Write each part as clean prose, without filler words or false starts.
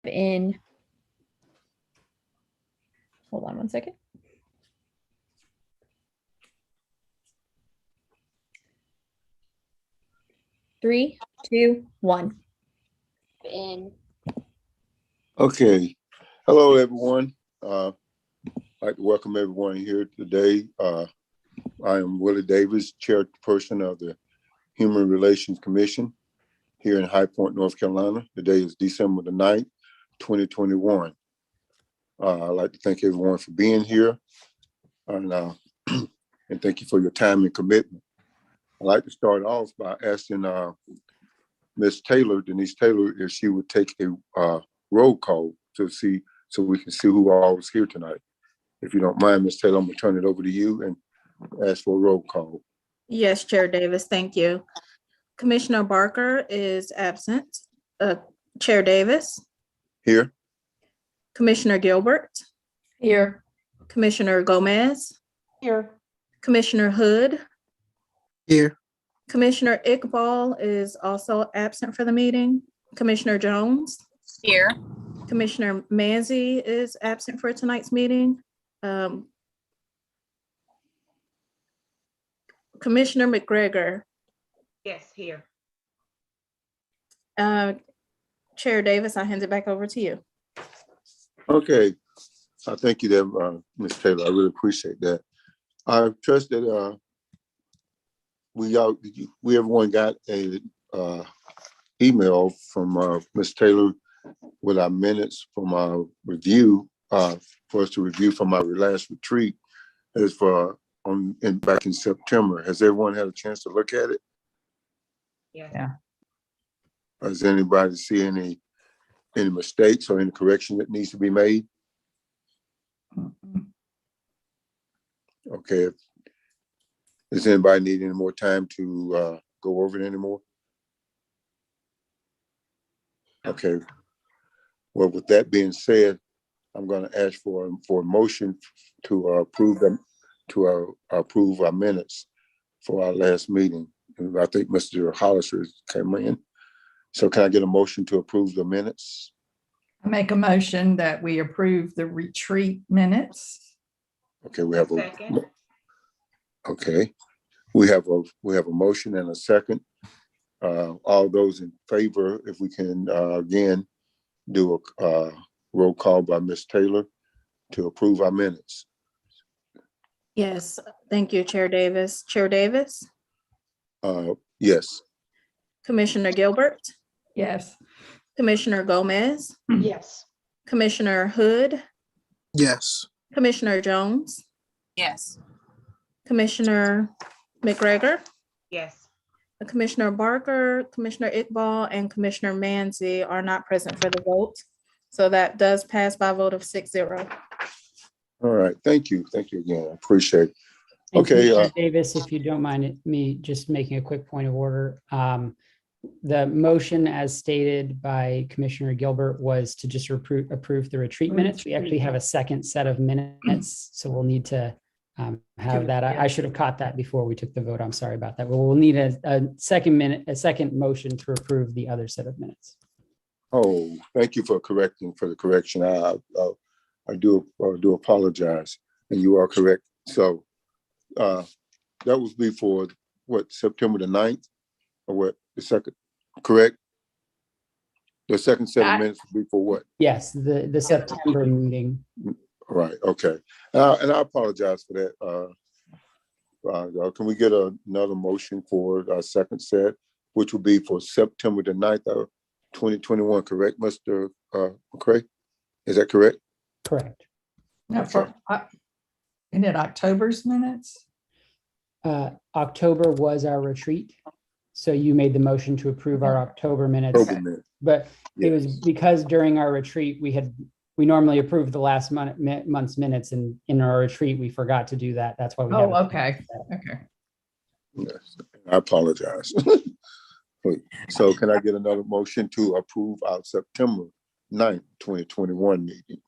in, hold on one second. Three, two, one. In. Okay. Hello, everyone. I'd like to welcome everyone here today. I am Willie Davis, chairperson of the Human Relations Commission here in High Point, North Carolina. Today is December the 9th, 2021. I'd like to thank everyone for being here and thank you for your time and commitment. I'd like to start off by asking Ms. Taylor, Denise Taylor, if she would take a roll call to see, so we can see who all is here tonight. If you don't mind, Ms. Taylor, I'm gonna turn it over to you and ask for a roll call. Yes, Chair Davis, thank you. Commissioner Barker is absent. Chair Davis, Here? Commissioner Gilbert, Here. Commissioner Gomez, Here. Commissioner Hood, Here. Commissioner Iqbal is also absent for the meeting. Commissioner Jones. Here. Commissioner Manzi is absent for tonight's meeting. Commissioner McGregor. Yes, here. Chair Davis, I hand it back over to you. Okay. I thank you there, Ms. Taylor. I really appreciate that. I trust that everyone got a email from Ms. Taylor with our minutes from our review for us to review from our last retreat as for back in September. Has everyone had a chance to look at it? Yeah. Does anybody see any mistakes or any correction that needs to be made? Okay. Does anybody need any more time to go over it anymore? Okay. Well, with that being said, I'm going to ask for a motion to approve them, to approve our minutes for our last meeting. And I think Mr. Hollister came in. So can I get a motion to approve the minutes? I make a motion that we approve the retreat minutes. Okay, we have Second. Okay, we have a motion and a second. All those in favor, if we can again do a roll call by Ms. Taylor to approve our minutes. Yes, thank you, Chair Davis. Chair Davis, Yes. Commissioner Gilbert, Yes. Commissioner Gomez, Yes. Commissioner Hood, Yes. Commissioner Jones, Yes. Commissioner McGregor, Yes. Commissioner Barker, Commissioner Iqbal, and Commissioner Manzi are not present for the vote. So that does pass by a vote of 6-0. All right. Thank you. Thank you again. I appreciate it. And Okay. Commissioner Davis, if you don't mind me just making a quick point of order. The motion as stated by Commissioner Gilbert was to just approve the retreat minutes. We actually have a second set of minutes, so we'll need to have that. I should have caught that before we took the vote. I'm sorry about that. We'll need a second motion to approve the other set of minutes. Oh, thank you for the correction. I do apologize, and you are correct. So that would be for what, September the 9th, or what, the second, correct? The second set of minutes would be for what? Yes, the September meeting. Right, okay. And I apologize for that. Can we get another motion for our second set, which will be for September the 9th of 2021, correct, Mr. McCray? Is that correct? Correct. Now for, isn't it October's minutes? October was our retreat. So you made the motion to approve our October minutes, but it was because during our retreat, we normally approve the last month's minutes, and in our retreat, we forgot to do that. That's why we have. Okay. Okay. Yes, I apologize. So can I get another motion to approve our September 9th, 2021 meeting?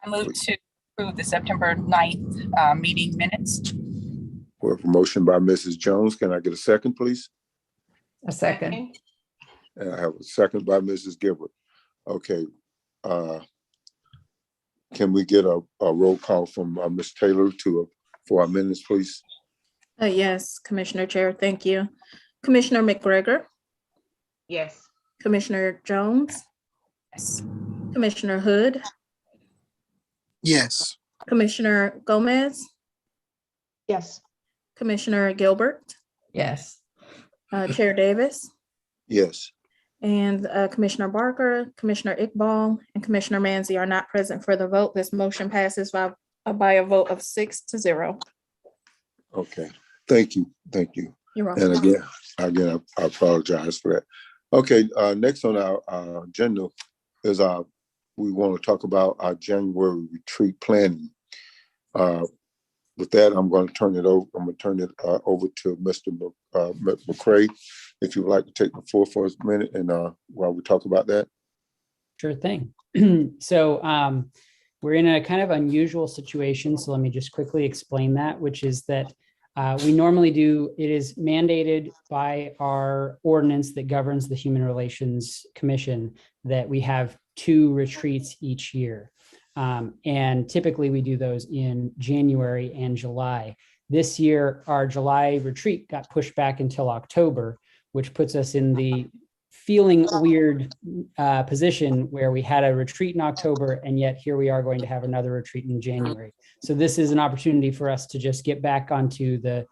I move to approve the September 9th meeting minutes. We have a motion by Mrs. Jones. Can I get a second, please? A second. And I have a second by Mrs. Gilbert. Okay. Can we get a roll call from Ms. Taylor for our minutes, please? Yes, Commissioner Chair, thank you. Commissioner McGregor, Yes. Commissioner Jones, Yes. Commissioner Hood, Yes. Commissioner Gomez, Yes. Commissioner Gilbert, Yes. Chair Davis, Yes. and Commissioner Barker, Commissioner Iqbal, and Commissioner Manzi are not present for the vote. This motion passes by a vote of 6-0. Okay. Thank you. Thank you. You're welcome. And again, I apologize for that. Okay. Next on our agenda is we want to talk about our January retreat planning. With that, I'm going to turn it over. I'm going to turn it over to Mr. McCray. If you would like to take the floor for a minute and while we talk about that. Sure thing. So we're in a kind of unusual situation. So let me just quickly explain that, which is that we normally do, it is mandated by our ordinance that governs the Human Relations Commission that we have 2 retreats each year. And typically we do those in January and July. This year, our July retreat got pushed back until October, which puts us in the feeling weird position where we had a retreat in October, and yet here we are going to have another retreat in January. So this is an opportunity for us to just get back onto the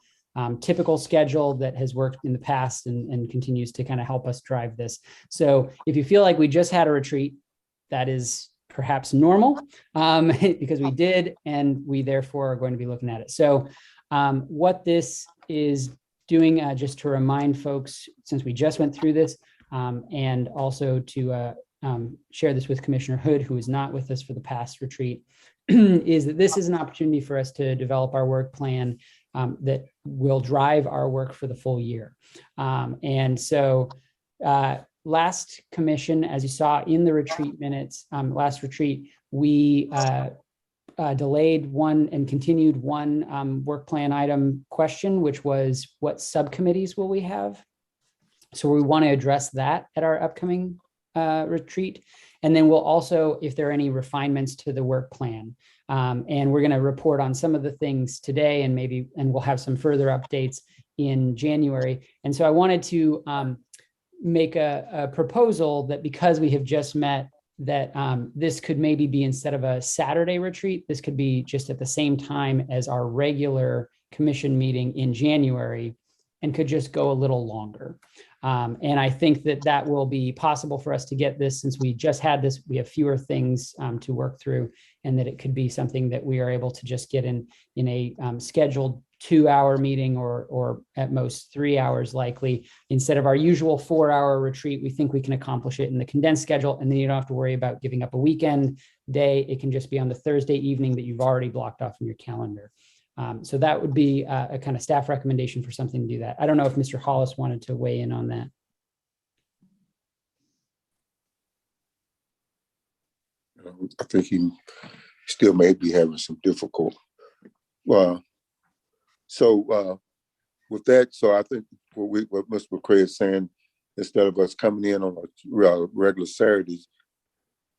typical schedule that has worked in the past and continues to kind of help us drive this. So if you feel like we just had a retreat, that is perhaps normal because we did, and we therefore are going to be looking at it. So what this is doing, just to remind folks, since we just went through this, and also to share this with Commissioner Hood, who is not with us for the past retreat, is that this is an opportunity for us to develop our work plan that will drive our work for the full year. And so last commission, as you saw in the retreat minutes, last retreat, we delayed one and continued one work plan item question, which was what subcommittees will we have? So we want to address that at our upcoming retreat. And then we'll also, if there are any refinements to the work plan, and we're going to report on some of the things today and we'll have some further updates in January. And so I wanted to make a proposal that because we have just met, that this could maybe be, instead of a Saturday retreat, this could be just at the same time as our regular commission meeting in January, and could just go a little longer. And I think that will be possible for us to get this, since we just had this, we have fewer things to work through, and that it could be something that we are able to just get in a scheduled 2-hour meeting or at most 3 hours likely. Instead of our usual 4-hour retreat, we think we can accomplish it in the condensed schedule, and then you don't have to worry about giving up a weekend day. It can just be on the Thursday evening that you've already blocked off in your calendar. So that would be a kind of staff recommendation for something to do that. I don't know if Mr. Hollis wanted to weigh in on that. I think he still may be having some difficulty. So with that, so I think what Mr. McCray is saying, instead of us coming in on a regular Saturdays,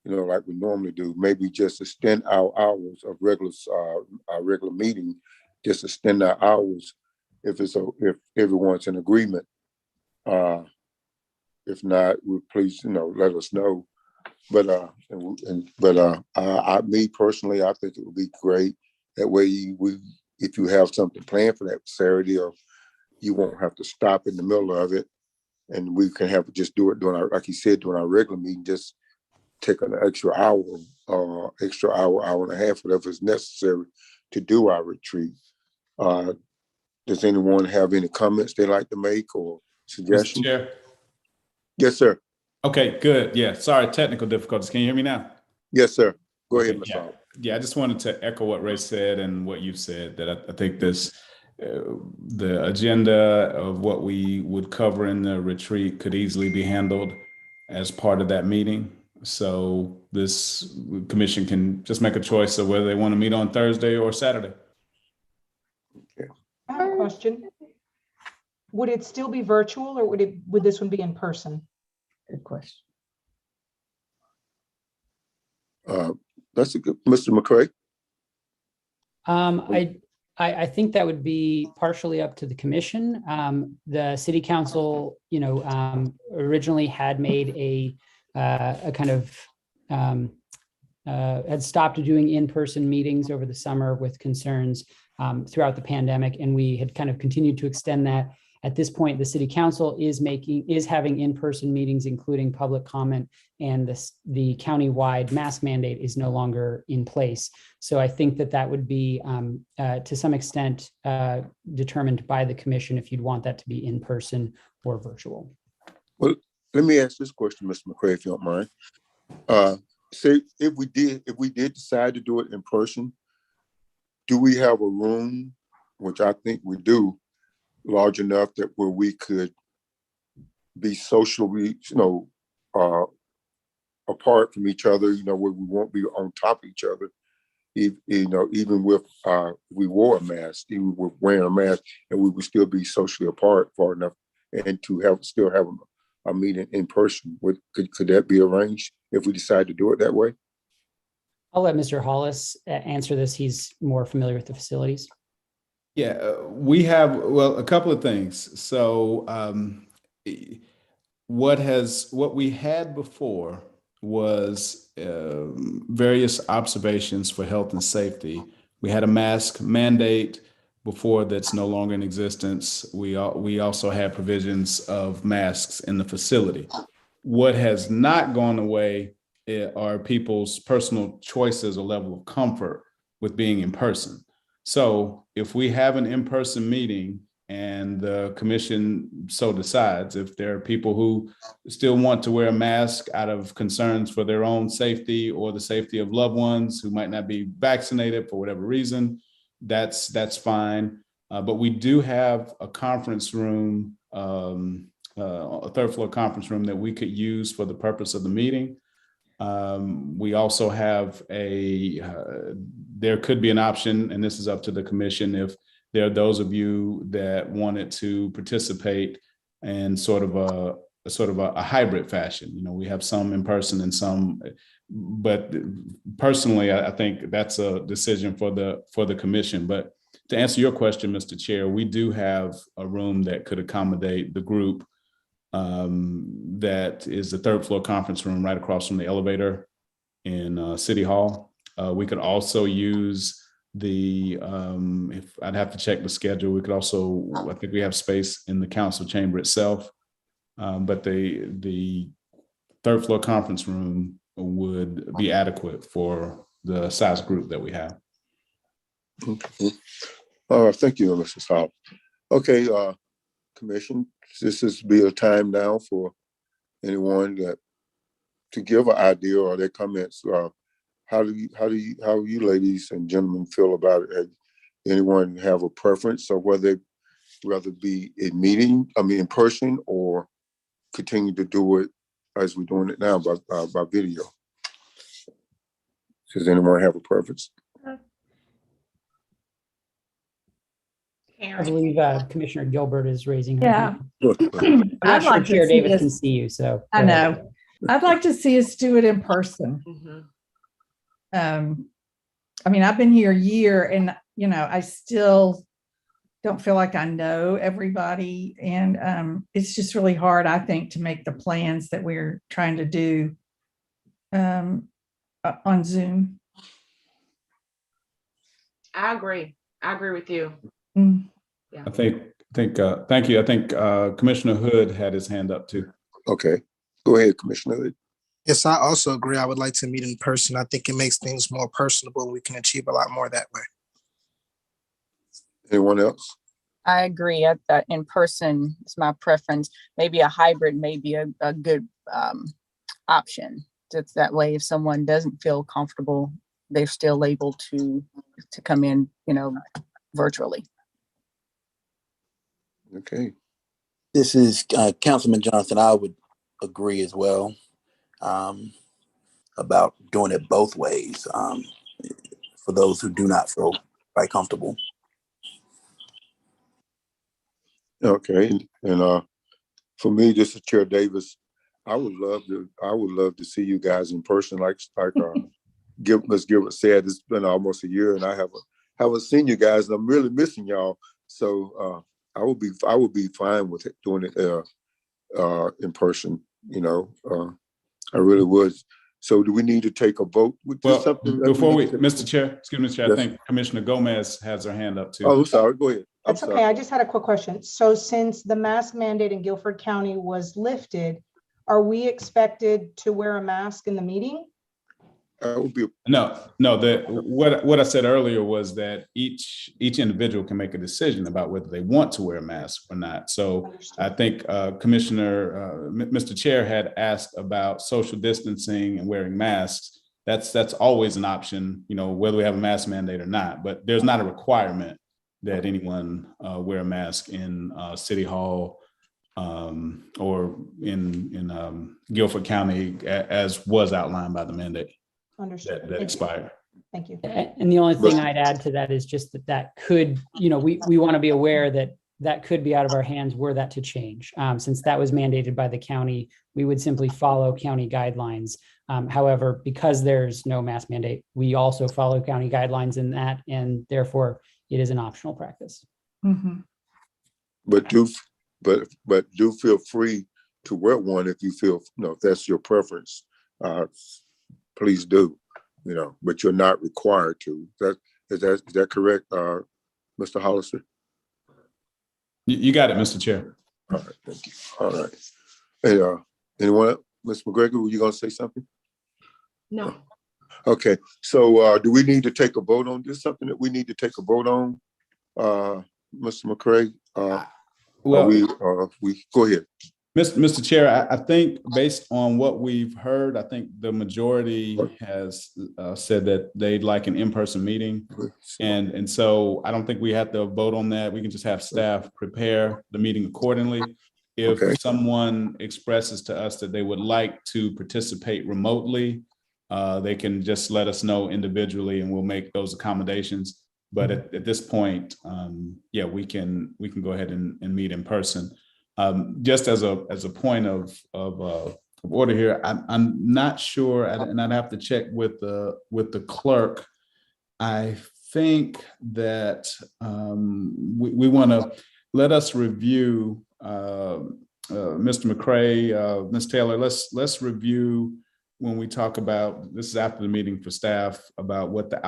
like we normally do, maybe just extend our hours of our regular meeting, just extend our hours if everyone's in agreement. If not, please, let us know. But me personally, I think it would be great. That way, if you have something planned for that Saturday, or you won't have to stop in the middle of it, and we can just do it during our, like you said, during our regular meeting. Just take an extra hour, hour and a half, whatever is necessary to do our retreat. Does anyone have any comments they'd like to make or suggestions? Mr. Chair. Yes, sir. Okay, good. Yeah, sorry, technical difficulties. Can you hear me now? Yes, sir. Go ahead, Okay, Mr. Hall. Yeah, I just wanted to echo what Ray said and what you've said, that I think this, the agenda of what we would cover in the retreat could easily be handled as part of that meeting. So this commission can just make a choice of whether they want to meet on Thursday or Saturday. Okay. I have a question. Would it still be virtual, or would this one be in person? Good question. That's a good, Mr. McCray. I think that would be partially up to the commission. The city council, originally had made a kind of had stopped doing in-person meetings over the summer with concerns throughout the pandemic, and we had kind of continued to extend that. At this point, the city council is having in-person meetings, including public comment, and the county-wide mask mandate is no longer in place. So I think that would be to some extent determined by the commission if you'd want that to be in person or virtual. Well, let me ask this question, Mr. McCray, if you don't mind. Say if we did decide to do it in person, do we have a room, which I think we do, large enough that where we could be socially, apart from each other, where we won't be on top of each other, even with we wore a mask, even with wearing a mask, and we would still be socially apart far enough, and to still have a meeting in person. Could that be arranged if we decide to do it that way? I'll let Mr. Hollis answer this. He's more familiar with the facilities. Yeah, we have, a couple of things. So what we had before was various observations for health and safety. We had a mask mandate before that's no longer in existence. We also had provisions of masks in the facility. What has not gone away are people's personal choices or level of comfort with being in person. So if we have an in-person meeting and the commission so decides, if there are people who still want to wear a mask out of concerns for their own safety or the safety of loved ones who might not be vaccinated for whatever reason, that's fine. But we do have a conference room, a third floor conference room that we could use for the purpose of the meeting. We also have there could be an option, and this is up to the commission, if there are those of you that wanted to participate in sort of a hybrid fashion. We have some in person and some, but personally, I think that's a decision for the commission. But to answer your question, Mr. Chair, we do have a room that could accommodate the group. That is the third floor conference room right across from the elevator in City Hall. We could also use if I'd have to check the schedule, we could also, I think we have space in the council chamber itself, but the third floor conference room would be adequate for the size group that we have. Okay. Thank you, Mrs. Hall. Okay, commission, this is be a time now for anyone to give an idea or their comments. How do you ladies and gentlemen feel about it? Anyone have a preference, or whether they rather be in person, or continue to do it as we're doing it now by video? Does anyone have a preference? I believe Commissioner Gilbert is raising her Yeah. hand. I'm not I'd sure like to Chair see Davis us- can see you, so. I know. I'd like to see us do it in person. I've been here a year and, I still don't feel like I know everybody. And it's just really hard, I think, to make the plans that we're trying to do on Zoom. I agree with you. Mm. I think, thank you. I think Commissioner Hood had his hand up too. Okay, go ahead, Commissioner Hood. Yes, I also agree. I would like to meet in person. I think it makes things more personable. We can achieve a lot more that way. Anyone else? I agree. In person is my preference. Maybe a hybrid may be a good option. Just that way, if someone doesn't feel comfortable, they're still able to come in, virtually. Okay. This is Councilman Johnson. I would agree as well about doing it both ways for those who do not feel quite comfortable. Okay, and for me, this is Chair Davis. I would love to see you guys in person, like let's give it said. It's been almost a year, and I haven't seen you guys, and I'm really missing y'all. So I would be fine with it, doing it in person. I really would. So do we need to take a vote with this? Something before Mr. Chair, excuse me, Mr. Chair, yes. I think Commissioner Gomez has her hand up too. Oh, sorry. Go ahead. That's okay. I just had a quick question. So since the mask mandate in Guilford County was lifted, are we expected to wear a mask in the meeting? No. What I said earlier was that each individual can make a decision about whether they want to wear a mask or not. So I think Mr. Chair had asked about social distancing and wearing masks. That's always an option, whether we have a mask mandate or not. But there's not a requirement that anyone wear a mask in City Hall or in Guilford County, as was outlined by the mandate. Understood. That expire. Thank you. And the only thing I'd add to that is just that could, we want to be aware that could be out of our hands were that to change. Since that was mandated by the county, we would simply follow county guidelines. However, because there's no mask mandate, we also follow county guidelines in that, and therefore it is an optional practice. Mhm. But do feel free to wear one if you feel, if that's your preference. Please do, but you're not required to. Is that correct, Mr. Hollister? You got it, Mr. Chair. All right, thank you. All right. Hey, anyone else? Ms. McGregor, were you going to say something? No. Okay, so do we need to take a vote on this? Something that we need to take a vote on, Mr. McCray? We go ahead. Mr. Chair, I think based on what we've heard, I think the majority has said that they'd like an in-person meeting. And so I don't think we have to vote on that. We can just have staff prepare the meeting accordingly. If someone expresses to us that they would like to participate remotely, they can just let us know individually and we'll make those accommodations. But at this point, we can go ahead and meet in person. Just as a point of order here, I'm not sure, and I'd have to check with the clerk. I think that we want to let us review, Mr. McCray, Ms. Taylor. Let's review when we talk about this is after the meeting for staff about what the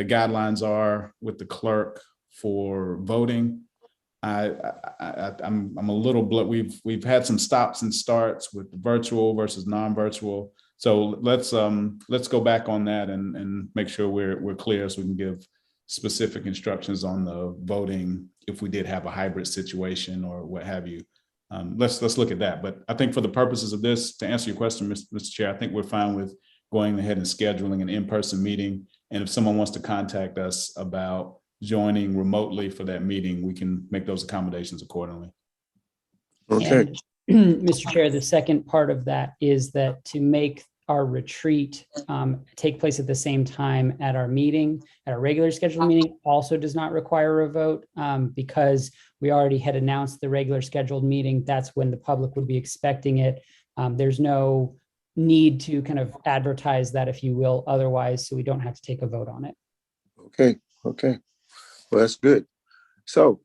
guidelines are with the clerk for voting. I'm a little we've had some stops and starts with virtual versus non-virtual. So let's go back on that and make sure we're clear so we can give specific instructions on the voting if we did have a hybrid situation or what have you. Let's look at that. But I think for the purposes of this, to answer your question, Mr. Chair, I think we're fine with going ahead and scheduling an in-person meeting. And if someone wants to contact us about joining remotely for that meeting, we can make those accommodations accordingly. Okay. And, Mr. Chair, the second part of that is that to make our retreat take place at the same time at our meeting, at our regular scheduled meeting, also does not require a vote because we already had announced the regular scheduled meeting. That's when the public would be expecting it. There's no need to kind of advertise that, if you will, otherwise, so we don't have to take a vote on it. Okay. Well, that's good. So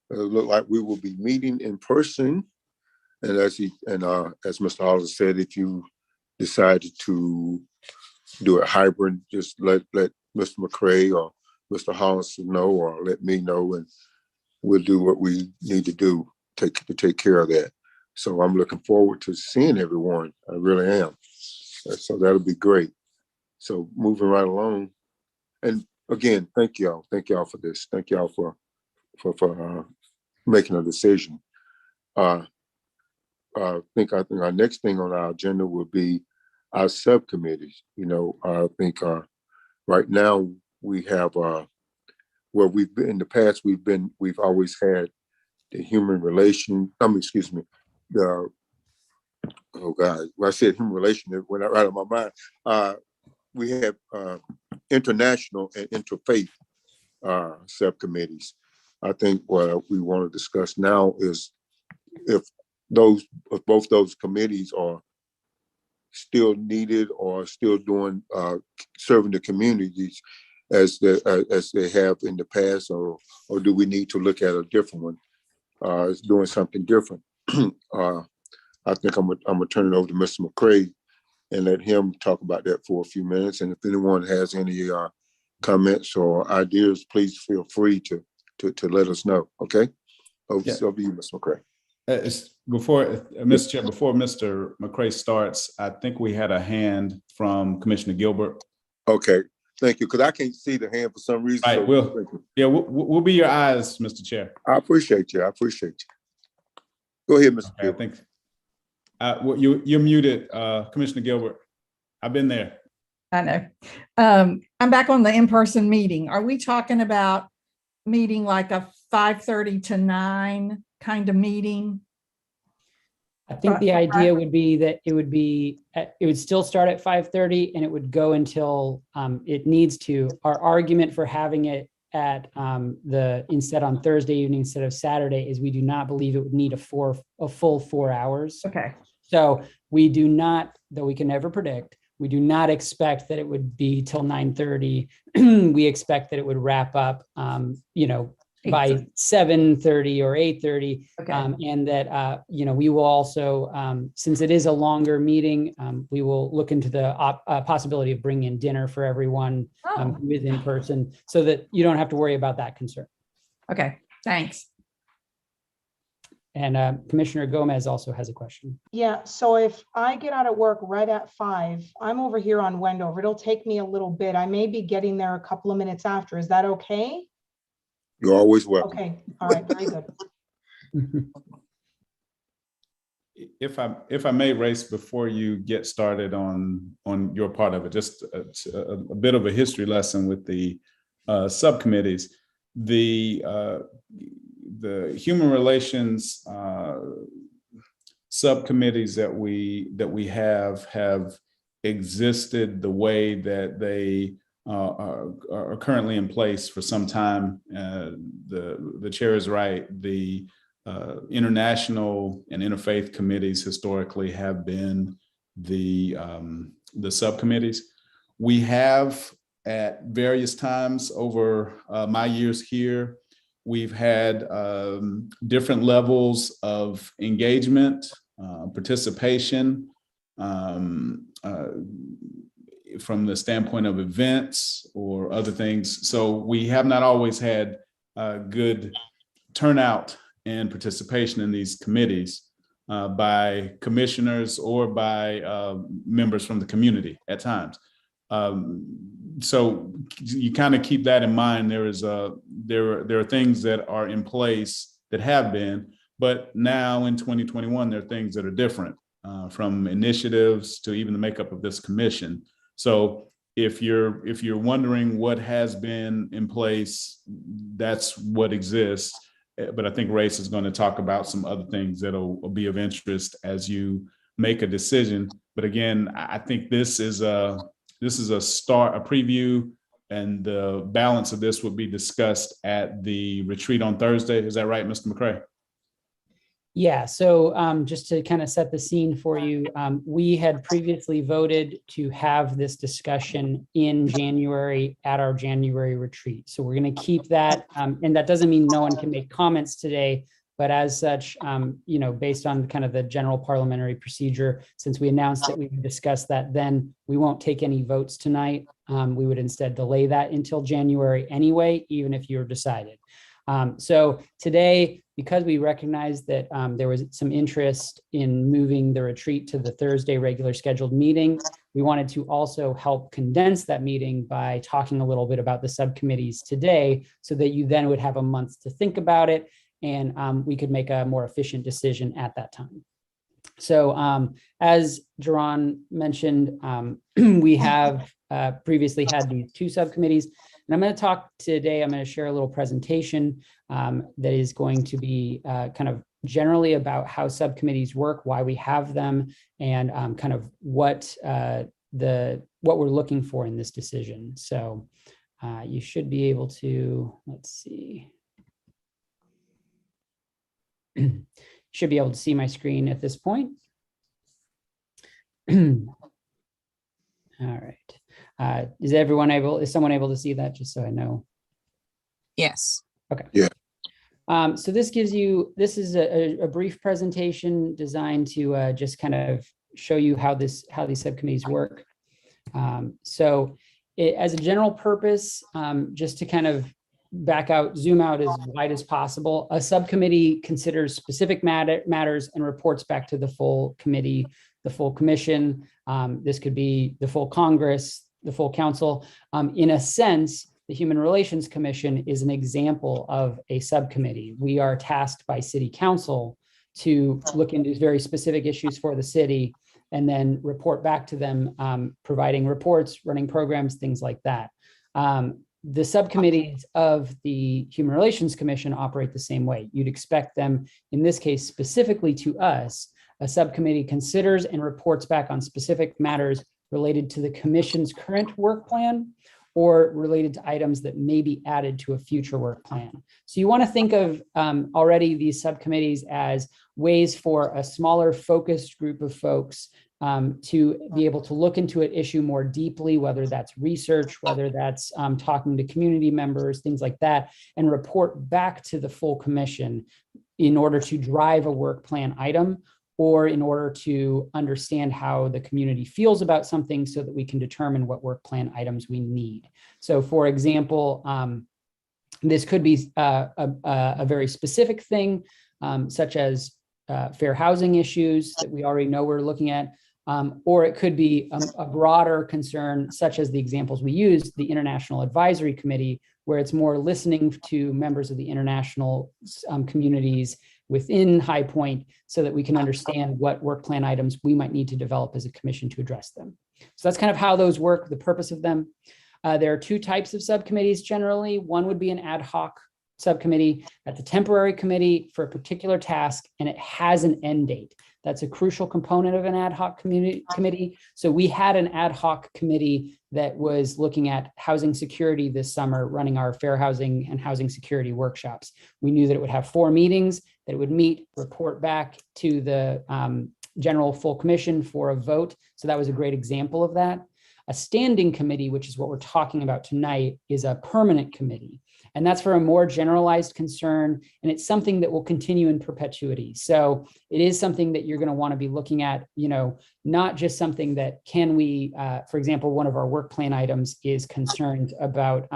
it look like we will be meeting in person. And as Mr. Hollister said, if you decided to do a hybrid, just let Mr. McCray or Mr. Hollister know, or let me know, and we'll do what we need to do to take care of that. So I'm looking forward to seeing everyone. I really am. So that'll be great. So moving right along. And again, thank y'all for this. Thank y'all for making a decision. I think our next thing on our agenda will be our subcommittees. I think right now we have where we've been in the past. We've always had the human relation. Oh God, when I said human relation, it went right out of my mind. We have international and interfaith subcommittees. I think what we want to discuss now is if both those committees are still needed or still doing, serving the communities as they have in the past, or do we need to look at a different one? It's doing something different. I think I'm gonna turn it over to Mr. McCray and let him talk about that for a few minutes. And if anyone has any comments or ideas, please feel free to let us know. Okay. Over to you, Mr. McCray. Before Mr. Chair, before Mr. McCray starts, I think we had a hand from Commissioner Gilbert. Okay, thank you. Because I can't see the hand for some reason. Right. So We'll be your eyes, Mr. Chair. I appreciate you. Go ahead, Mr. Okay, I think you're muted, Commissioner Gilbert. I've been there. I know. I'm back on the in-person meeting. Are we talking about meeting like a 5:30 to 9 kind of meeting? I think the idea would be that it would still start at 5:30 and it would go until it needs to. Our argument for having it at instead on Thursday evening instead of Saturday is we do not believe it would need a full 4 hours. Okay. So we do not, though we can never predict, we do not expect that it would be till 9:30. We expect that it would wrap up, by 7:30 or 8:30. Okay. And that, we will also, since it is a longer meeting, we will look into the possibility of bringing in dinner for everyone who is in person so that you don't have to worry about that concern. Okay, thanks. And Commissioner Gomez also has a question. Yeah, so if I get out of work right at 5, I'm over here on Wendover. It'll take me a little bit. I may be getting there a couple of minutes after. Is that okay? You're always welcome. Okay, all right, very good. If I may, Race, before you get started on your part of it, just a bit of a history lesson with the subcommittees. The human relations subcommittees that we have existed the way that they are currently in place for some time. The chair is right. The international and interfaith committees historically have been the subcommittees. We have at various times over my years here, we've had different levels of engagement, participation, from the standpoint of events or other things. So we have not always had good turnout and participation in these committees by commissioners or by members from the community at times. So you kind of keep that in mind. There are things that are in place that have been, but now in 2021, there are things that are different, from initiatives to even the makeup of this commission. So if you're wondering what has been in place, that's what exists. But I think Race is going to talk about some other things that'll be of interest as you make a decision. But again, I think this is a start, a preview, and the balance of this will be discussed at the retreat on Thursday. Is that right, Mr. McCray? Yeah, so just to kind of set the scene for you, we had previously voted to have this discussion in January at our January retreat. So we're going to keep that. And that doesn't mean no one can make comments today, but as such, based on kind of the general parliamentary procedure, since we announced that we would discuss that, then we won't take any votes tonight. We would instead delay that until January anyway, even if you're decided. So today, because we recognized that there was some interest in moving the retreat to the Thursday regular scheduled meeting, we wanted to also help condense that meeting by talking a little bit about the subcommittees today so that you then would have a month to think about it and we could make a more efficient decision at that time. So as Jaron mentioned, we have previously had these two subcommittees. And I'm going to talk today, I'm going to share a little presentation that is going to be kind of generally about how subcommittees work, why we have them, and kind of what we're looking for in this decision. So you should be able to, let's see. Should be able to see my screen at this point. All right. Is someone able to see that, just so I know? Yes. Okay. Yeah. So this is a brief presentation designed to just kind of show you how these subcommittees work. As a general purpose, just to kind of zoom out as wide as possible, a subcommittee considers specific matters and reports back to the full committee, the full commission. This could be the full Congress, the full council. In a sense, the Human Relations Commission is an example of a subcommittee. We are tasked by City Council to look into very specific issues for the city and then report back to them, providing reports, running programs, things like that. The subcommittees of the Human Relations Commission operate the same way. You'd expect them, in this case, specifically to us, a subcommittee considers and reports back on specific matters related to the commission's current work plan or related to items that may be added to a future work plan. So you want to think of already these subcommittees as ways for a smaller focused group of folks to be able to look into an issue more deeply, whether that's research, whether that's talking to community members, things like that, and report back to the full commission in order to drive a work plan item or in order to understand how the community feels about something so that we can determine what work plan items we need. So for example, this could be a very specific thing, such as fair housing issues that we already know we're looking at, or it could be a broader concern, such as the examples we used, the International Advisory Committee, where it's more listening to members of the international communities within High Point so that we can understand what work plan items we might need to develop as a commission to address them. So that's kind of how those work, the purpose of them. There are two types of subcommittees generally. One would be an ad hoc subcommittee. That's a temporary committee for a particular task, and it has an end date. That's a crucial component of an ad hoc committee. So we had an ad hoc committee that was looking at housing security this summer, running our fair housing and housing security workshops. We knew that it would have 4 meetings, that it would meet, report back to the general full commission for a vote. So that was a great example of that. A standing committee, which is what we're talking about tonight, is a permanent committee. And that's for a more generalized concern. And it's something that will continue in perpetuity. So it is something that you're going to want to be looking at, not just something that can we, for example, one of our work plan items is concerned about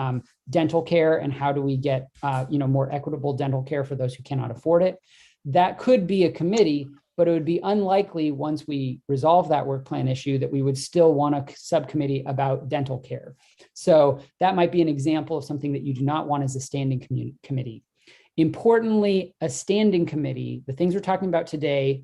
dental care and how do we get, more equitable dental care for those who cannot afford it. That could be a committee, but it would be unlikely once we resolve that work plan issue that we would still want a subcommittee about dental care. So that might be an example of something that you do not want as a standing committee. Importantly, a standing committee, the things we're talking about today,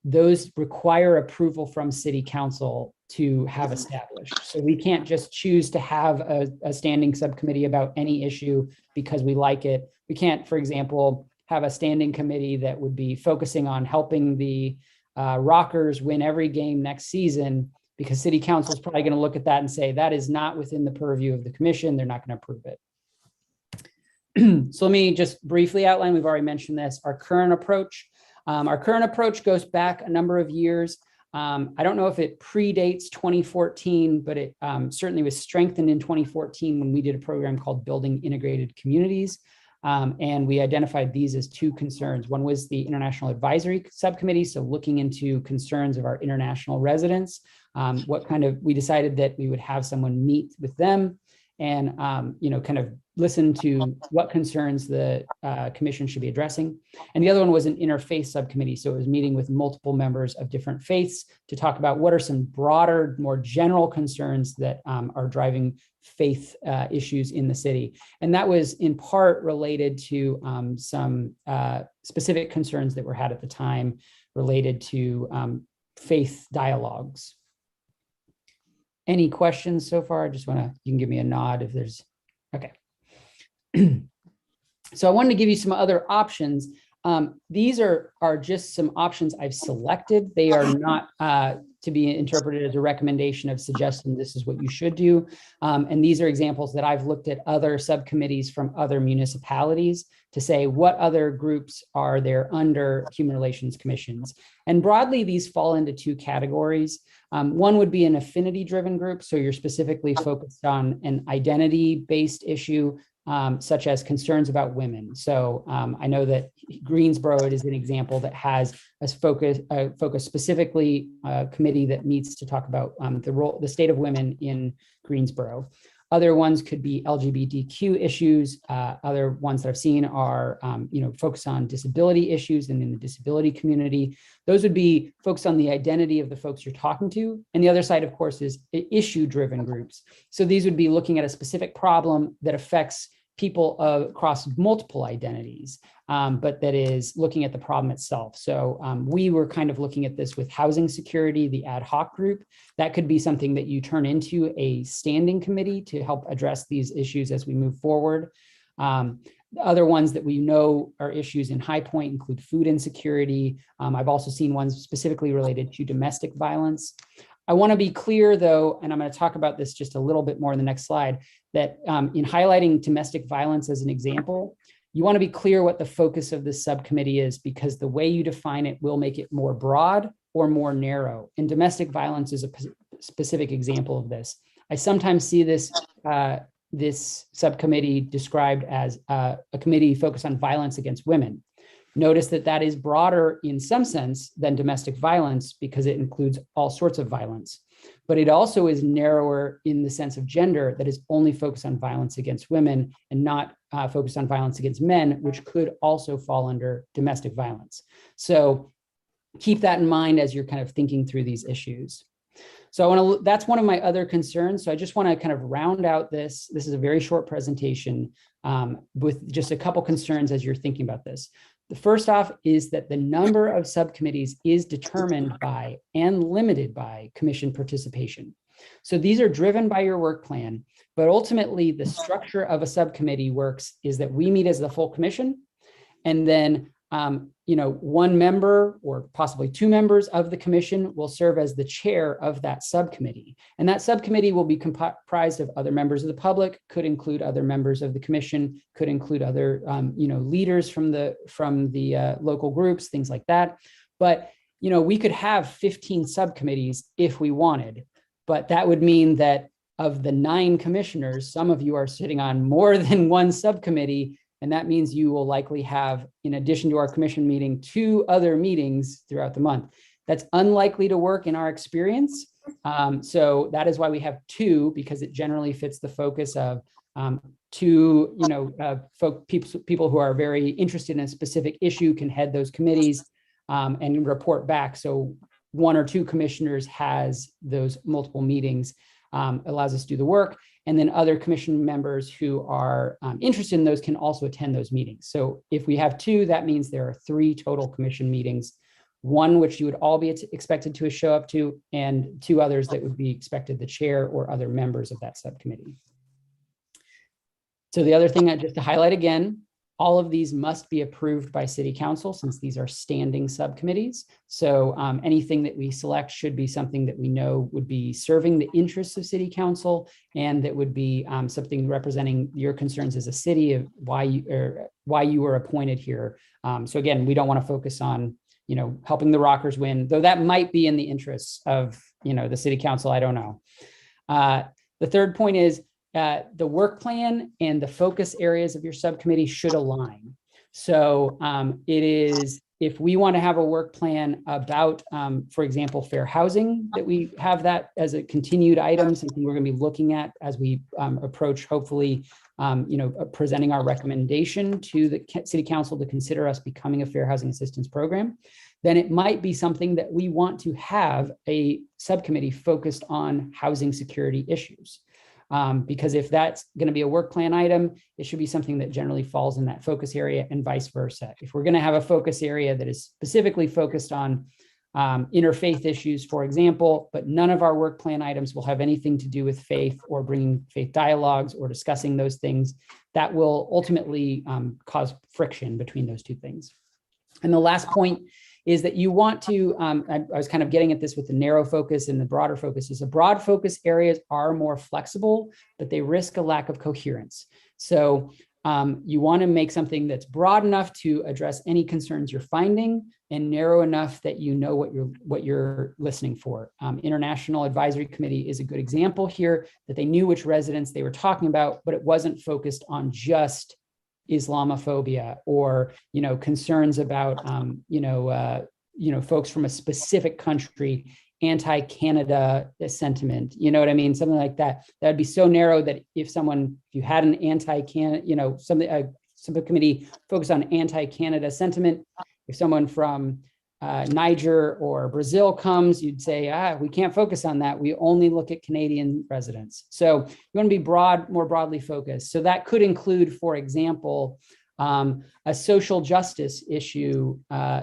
those require approval from City Council to have established. So we can't just choose to have a standing subcommittee about any issue because we like it. We can't, for example, have a standing committee that would be focusing on helping the Rockers win every game next season, because City Council is probably going to look at that and say that is not within the purview of the commission. They're not going to approve it. So let me just briefly outline. We've already mentioned this. Our current approach. Our current approach goes back a number of years. I don't know if it predates 2014, but it certainly was strengthened in 2014 when we did a program called Building Integrated Communities. And we identified these as 2 concerns. One was the International Advisory Subcommittee, so looking into concerns of our international residents. We decided that we would have someone meet with them and, kind of listen to what concerns the commission should be addressing. And the other one was an interfaith subcommittee. So it was meeting with multiple members of different faiths to talk about what are some broader, more general concerns that are driving faith issues in the city. And that was in part related to some specific concerns that were had at the time related to faith dialogues. Any questions so far? You can give me a nod if there's, okay. So I wanted to give you some other options. These are just some options I've selected. They are not to be interpreted as a recommendation of suggesting this is what you should do. And these are examples that I've looked at other subcommittees from other municipalities to say what other groups are there under human relations commissions. And broadly, these fall into two categories. One would be an affinity-driven group. So you're specifically focused on an identity-based issue, such as concerns about women. So I know that Greensboro is an example that has a focus specifically committee that meets to talk about the state of women in Greensboro. Other ones could be LGBTQ issues. Other ones that I've seen are, focus on disability issues and in the disability community. Those would be focused on the identity of the folks you're talking to. And the other side, of course, is issue-driven groups. So these would be looking at a specific problem that affects people across multiple identities, but that is looking at the problem itself. So we were kind of looking at this with housing security, the ad hoc group. That could be something that you turn into a standing committee to help address these issues as we move forward. The other ones that we know are issues in High Point include food insecurity. I've also seen ones specifically related to domestic violence. I want to be clear, though, and I'm going to talk about this just a little bit more in the next slide, that in highlighting domestic violence as an example, you want to be clear what the focus of this subcommittee is, because the way you define it will make it more broad or more narrow. And domestic violence is a specific example of this. I sometimes see this subcommittee described as a committee focused on violence against women. Notice that that is broader in some sense than domestic violence because it includes all sorts of violence, but it also is narrower in the sense of gender, that is only focused on violence against women and not focused on violence against men, which could also fall under domestic violence. So keep that in mind as you're kind of thinking through these issues. So that's one of my other concerns. So I just want to kind of round out this. This is a very short presentation with just a couple concerns as you're thinking about this. The first off is that the number of subcommittees is determined by and limited by commission participation. So these are driven by your work plan, but ultimately the structure of a subcommittee works is that we meet as the full commission, and then one member or possibly two members of the commission will serve as the chair of that subcommittee. And that subcommittee will be comprised of other members of the public, could include other members of the commission, could include other leaders from the local groups, things like that. But we could have 15 subcommittees if we wanted, but that would mean that of the 9 commissioners, some of you are sitting on more than one subcommittee. And that means you will likely have, in addition to our commission meeting, 2 other meetings throughout the month. That's unlikely to work in our experience. So that is why we have 2, because it generally fits the focus of 2, people who are very interested in a specific issue can head those committees and report back. So 1 or 2 commissioners has those multiple meetings, allows us to do the work. And then other commission members who are interested in those can also attend those meetings. So if we have 2, that means there are 3 total commission meetings, 1 which you would all be expected to show up to, and 2 others that would be expected the chair or other members of that subcommittee. So the other thing, just to highlight again, all of these must be approved by City Council since these are standing subcommittees. So anything that we select should be something that we know would be serving the interests of City Council, and that would be something representing your concerns as a city of why you were appointed here. So again, we don't want to focus on helping the Rockers win, though that might be in the interests of the City Council. I don't know. The third point is, the work plan and the focus areas of your subcommittee should align. So it is, if we want to have a work plan about, for example, fair housing, that we have that as a continued item, something we're going to be looking at as we approach, hopefully, presenting our recommendation to the City Council to consider us becoming a fair housing assistance program, then it might be something that we want to have a subcommittee focused on housing security issues. Because if that's going to be a work plan item, it should be something that generally falls in that focus area, and vice versa. If we're going to have a focus area that is specifically focused on interfaith issues, for example, but none of our work plan items will have anything to do with faith or bringing faith dialogues or discussing those things, that will ultimately cause friction between those 2 things. And the last point is that you want to, I was kind of getting at this with the narrow focus and the broader focus, is the broad focus areas are more flexible, but they risk a lack of coherence. So you want to make something that's broad enough to address any concerns you're finding and narrow enough that you know what you're listening for. International Advisory Committee is a good example here, that they knew which residents they were talking about, but it wasn't focused on just Islamophobia or concerns about folks from a specific country, anti-Canada sentiment, you know what I mean? Something like that. That'd be so narrow that if you had an anti-Canada, subcommittee focused on anti-Canada sentiment, if someone from Niger or Brazil comes, you'd say, we can't focus on that. We only look at Canadian residents. So you want to be more broadly focused. So that could include, for example, a social justice issue.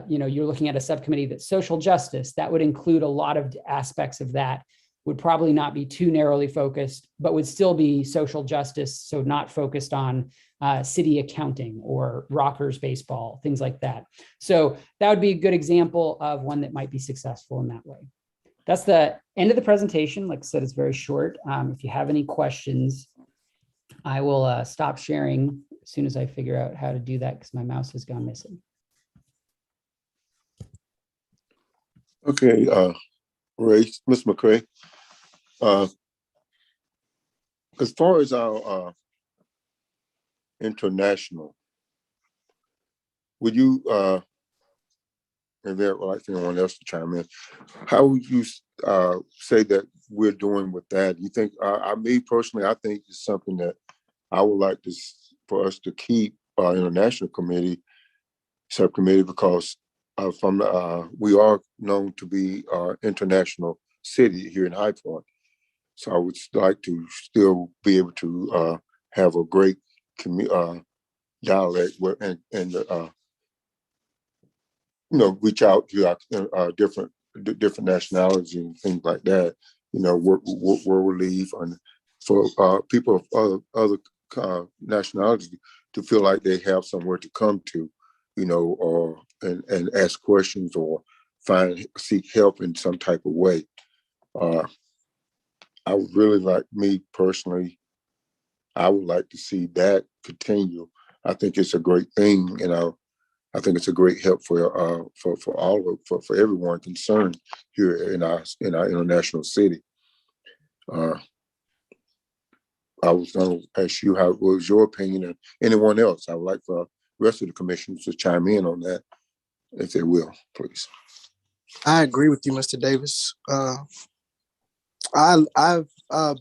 You're looking at a subcommittee that's social justice. That would include a lot of aspects of that. Would probably not be too narrowly focused, but would still be social justice. So not focused on city accounting or Rockers baseball, things like that. So that would be a good example of one that might be successful in that way. That's the end of the presentation. Like I said, it's very short. If you have any questions, I will stop sharing as soon as I figure out how to do that because my mouse has gone missing. Okay, Ray, Ms. McCray. As far as our international, would you, and there, well, I think anyone else to chime in, how would you say that we're doing with that? You think, me personally, I think it's something that I would like for us to keep our international subcommittee, because we are known to be our international city here in High Point. So I would like to still be able to have a great dialect and reach out to different nationalities and things like that. Work relief and for people of other nationalities to feel like they have somewhere to come to, or and ask questions or seek help in some type of way. I would really like, me personally, I would like to see that continue. I think it's a great thing, and I think it's a great help for everyone concerned here in our international city. I was going to ask you what was your opinion, and anyone else. I would like for the rest of the commissioners to chime in on that, if they will, please. I agree with you, Mr. Davis. I've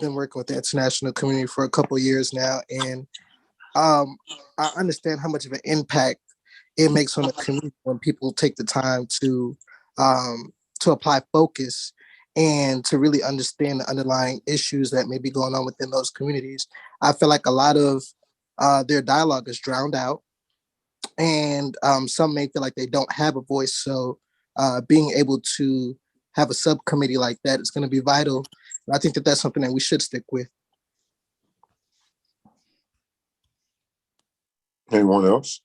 been working with the international community for a couple of years now, and I understand how much of an impact it makes on the community when people take the time to apply focus and to really understand the underlying issues that may be going on within those communities. I feel like a lot of their dialogue is drowned out, and some may feel like they don't have a voice. So being able to have a subcommittee like that is going to be vital. I think that that's something that we should stick with. Anyone else?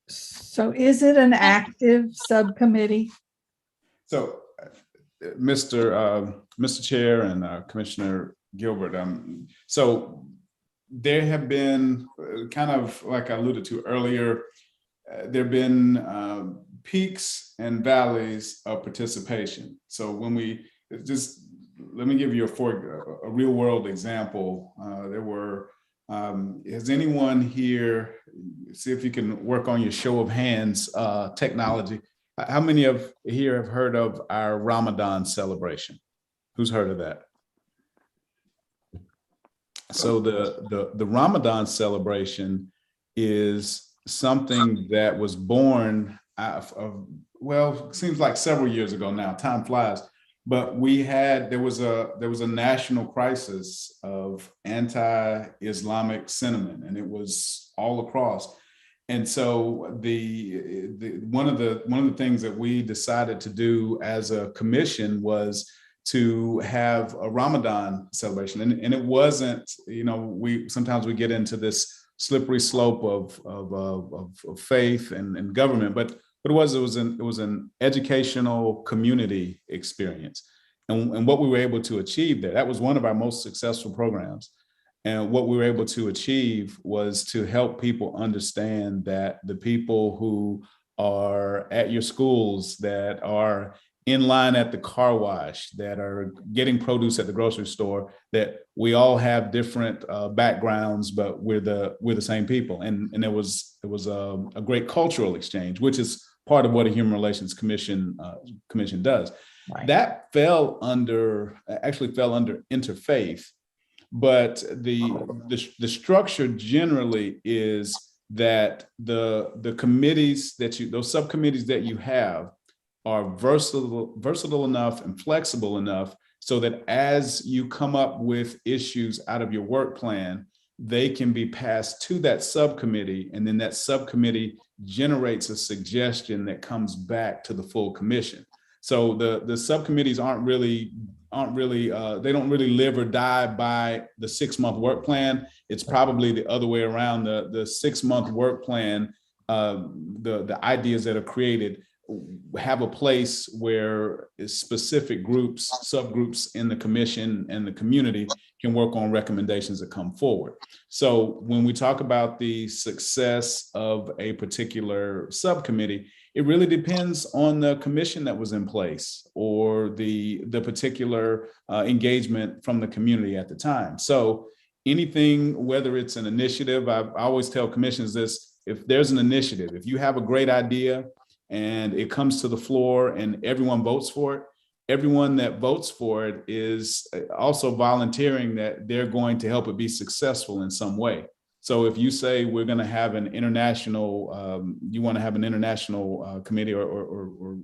So is it an active subcommittee? So, Mr. Chair and Commissioner Gilbert, so there have been, kind of like I alluded to earlier, there have been peaks and valleys of participation. So when let me give you a real world example. There were, has anyone here, see if you can work on your show of hands technology. How many of here have heard of our Ramadan celebration? Who's heard of that? So the Ramadan celebration is something that was born well, it seems like several years ago now, time flies, but there was a national crisis of anti-Islamic sentiment, and it was all across. And so one of the things that we decided to do as a commission was to have a Ramadan celebration. And it wasn't, sometimes we get into this slippery slope of faith and government, but it was an educational community experience. And what we were able to achieve there, that was one of our most successful programs. And what we were able to achieve was to help people understand that the people who are at your schools, that are in line at the car wash, that are getting produce at the grocery store, that we all have different backgrounds, but we're the same people. And it was a great cultural exchange, which is part of what a Human Relations Commission does. Right. That actually fell under interfaith, but the structure generally is that the committees those subcommittees that you have are versatile enough and flexible enough so that as you come up with issues out of your work plan, they can be passed to that subcommittee, and then that subcommittee generates a suggestion that comes back to the full commission. So the subcommittees they don't really live or die by the 6-month work plan. It's probably the other way around. The 6-month work plan, the ideas that are created have a place where specific groups, subgroups in the commission and the community can work on recommendations that come forward. So when we talk about the success of a particular subcommittee, it really depends on the commission that was in place or the particular engagement from the community at the time. So anything, whether it's an initiative, I always tell commissions this: if there's an initiative, if you have a great idea and it comes to the floor and everyone votes for it, everyone that votes for it is also volunteering that they're going to help it be successful in some way. So if you say we're going to have an international, you want to have an international committee or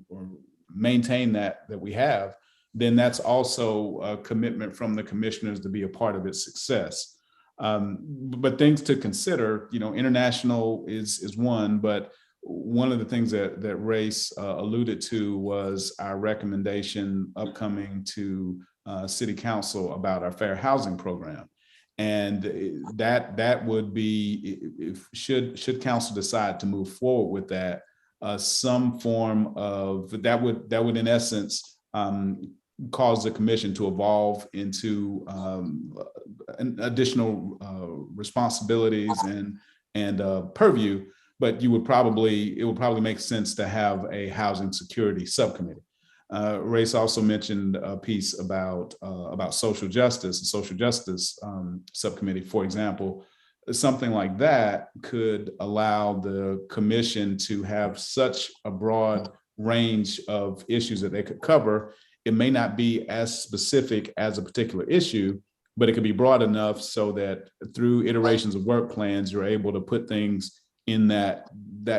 maintain that we have, then that's also a commitment from the commissioners to be a part of its success. But things to consider, international is one, but one of the things that Race alluded to was our recommendation upcoming to City Council about our fair housing program. And that would be, should council decide to move forward with that, some form of, that would in essence cause the commission to evolve into additional responsibilities and purview. But it would probably make sense to have a housing security subcommittee. Race also mentioned a piece about social justice. The social justice subcommittee, for example, something like that could allow the commission to have such a broad range of issues that they could cover. It may not be as specific as a particular issue, but it could be broad enough so that through iterations of work plans, you're able to put things in that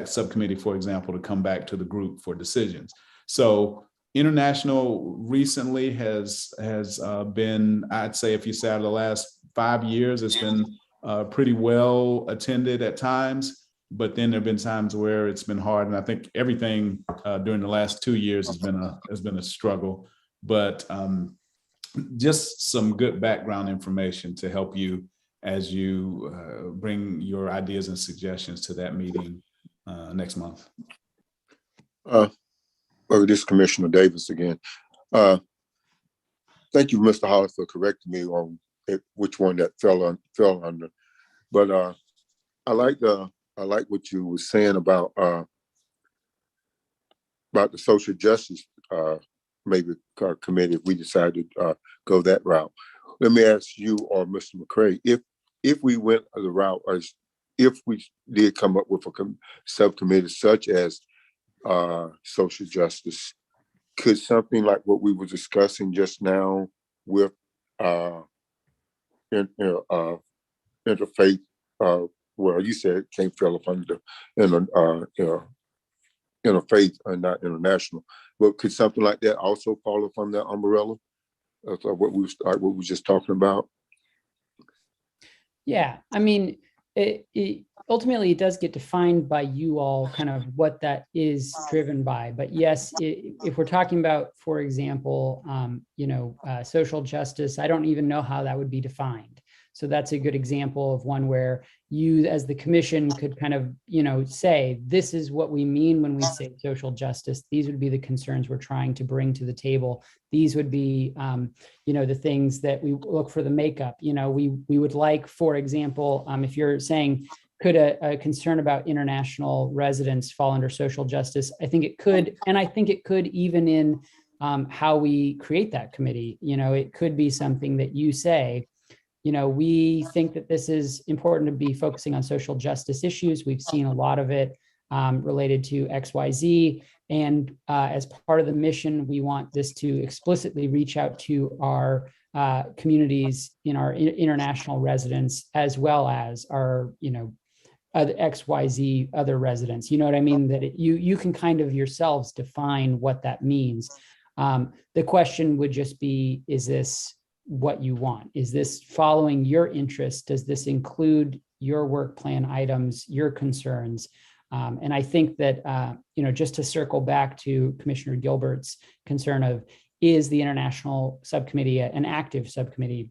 subcommittee, for example, to come back to the group for decisions. So international recently has been, I'd say, if you say out of the last 5 years, it's been pretty well attended at times, but then there've been times where it's been hard. And I think everything during the last 2 years has been a struggle, but just some good background information to help you as you bring your ideas and suggestions to that meeting next month. This is Commissioner Davis again. Thank you, Mr. Hollis, for correcting me on which one that fell under. But I like what you were saying about the social justice maybe committee if we decide to go that route. Let me ask you or Mr. McCray, if we went the route, or if we did come up with a subcommittee such as social justice, could something like what we were discussing just now with interfaith, well, you said it can't fall up under interfaith and not international, but could something like that also fall up under the umbrella of what we were just talking about? Yeah, I mean, ultimately, it does get defined by you all, kind of what that is driven by. But yes, if we're talking about, for example, social justice, I don't even know how that would be defined. So that's a good example of one where you as the commission could kind of, say, this is what we mean when we say social justice. These would be the concerns we're trying to bring to the table. These would be, the things that we look for the makeup. We would like, for example, if you're saying, could a concern about international residents fall under social justice? I think it could. And I think it could even in how we create that committee. It could be something that you say, we think that this is important to be focusing on social justice issues. We've seen a lot of it related to XYZ. And as part of the mission, we want this to explicitly reach out to our communities in our international residents, as well as our, other XYZ other residents. You know what I mean? That you can kind of yourselves define what that means. The question would just be, is this what you want? Is this following your interest? Does this include your work plan items, your concerns? And I think that, just to circle back to Commissioner Gilbert's concern of, is the International Subcommittee an active subcommittee?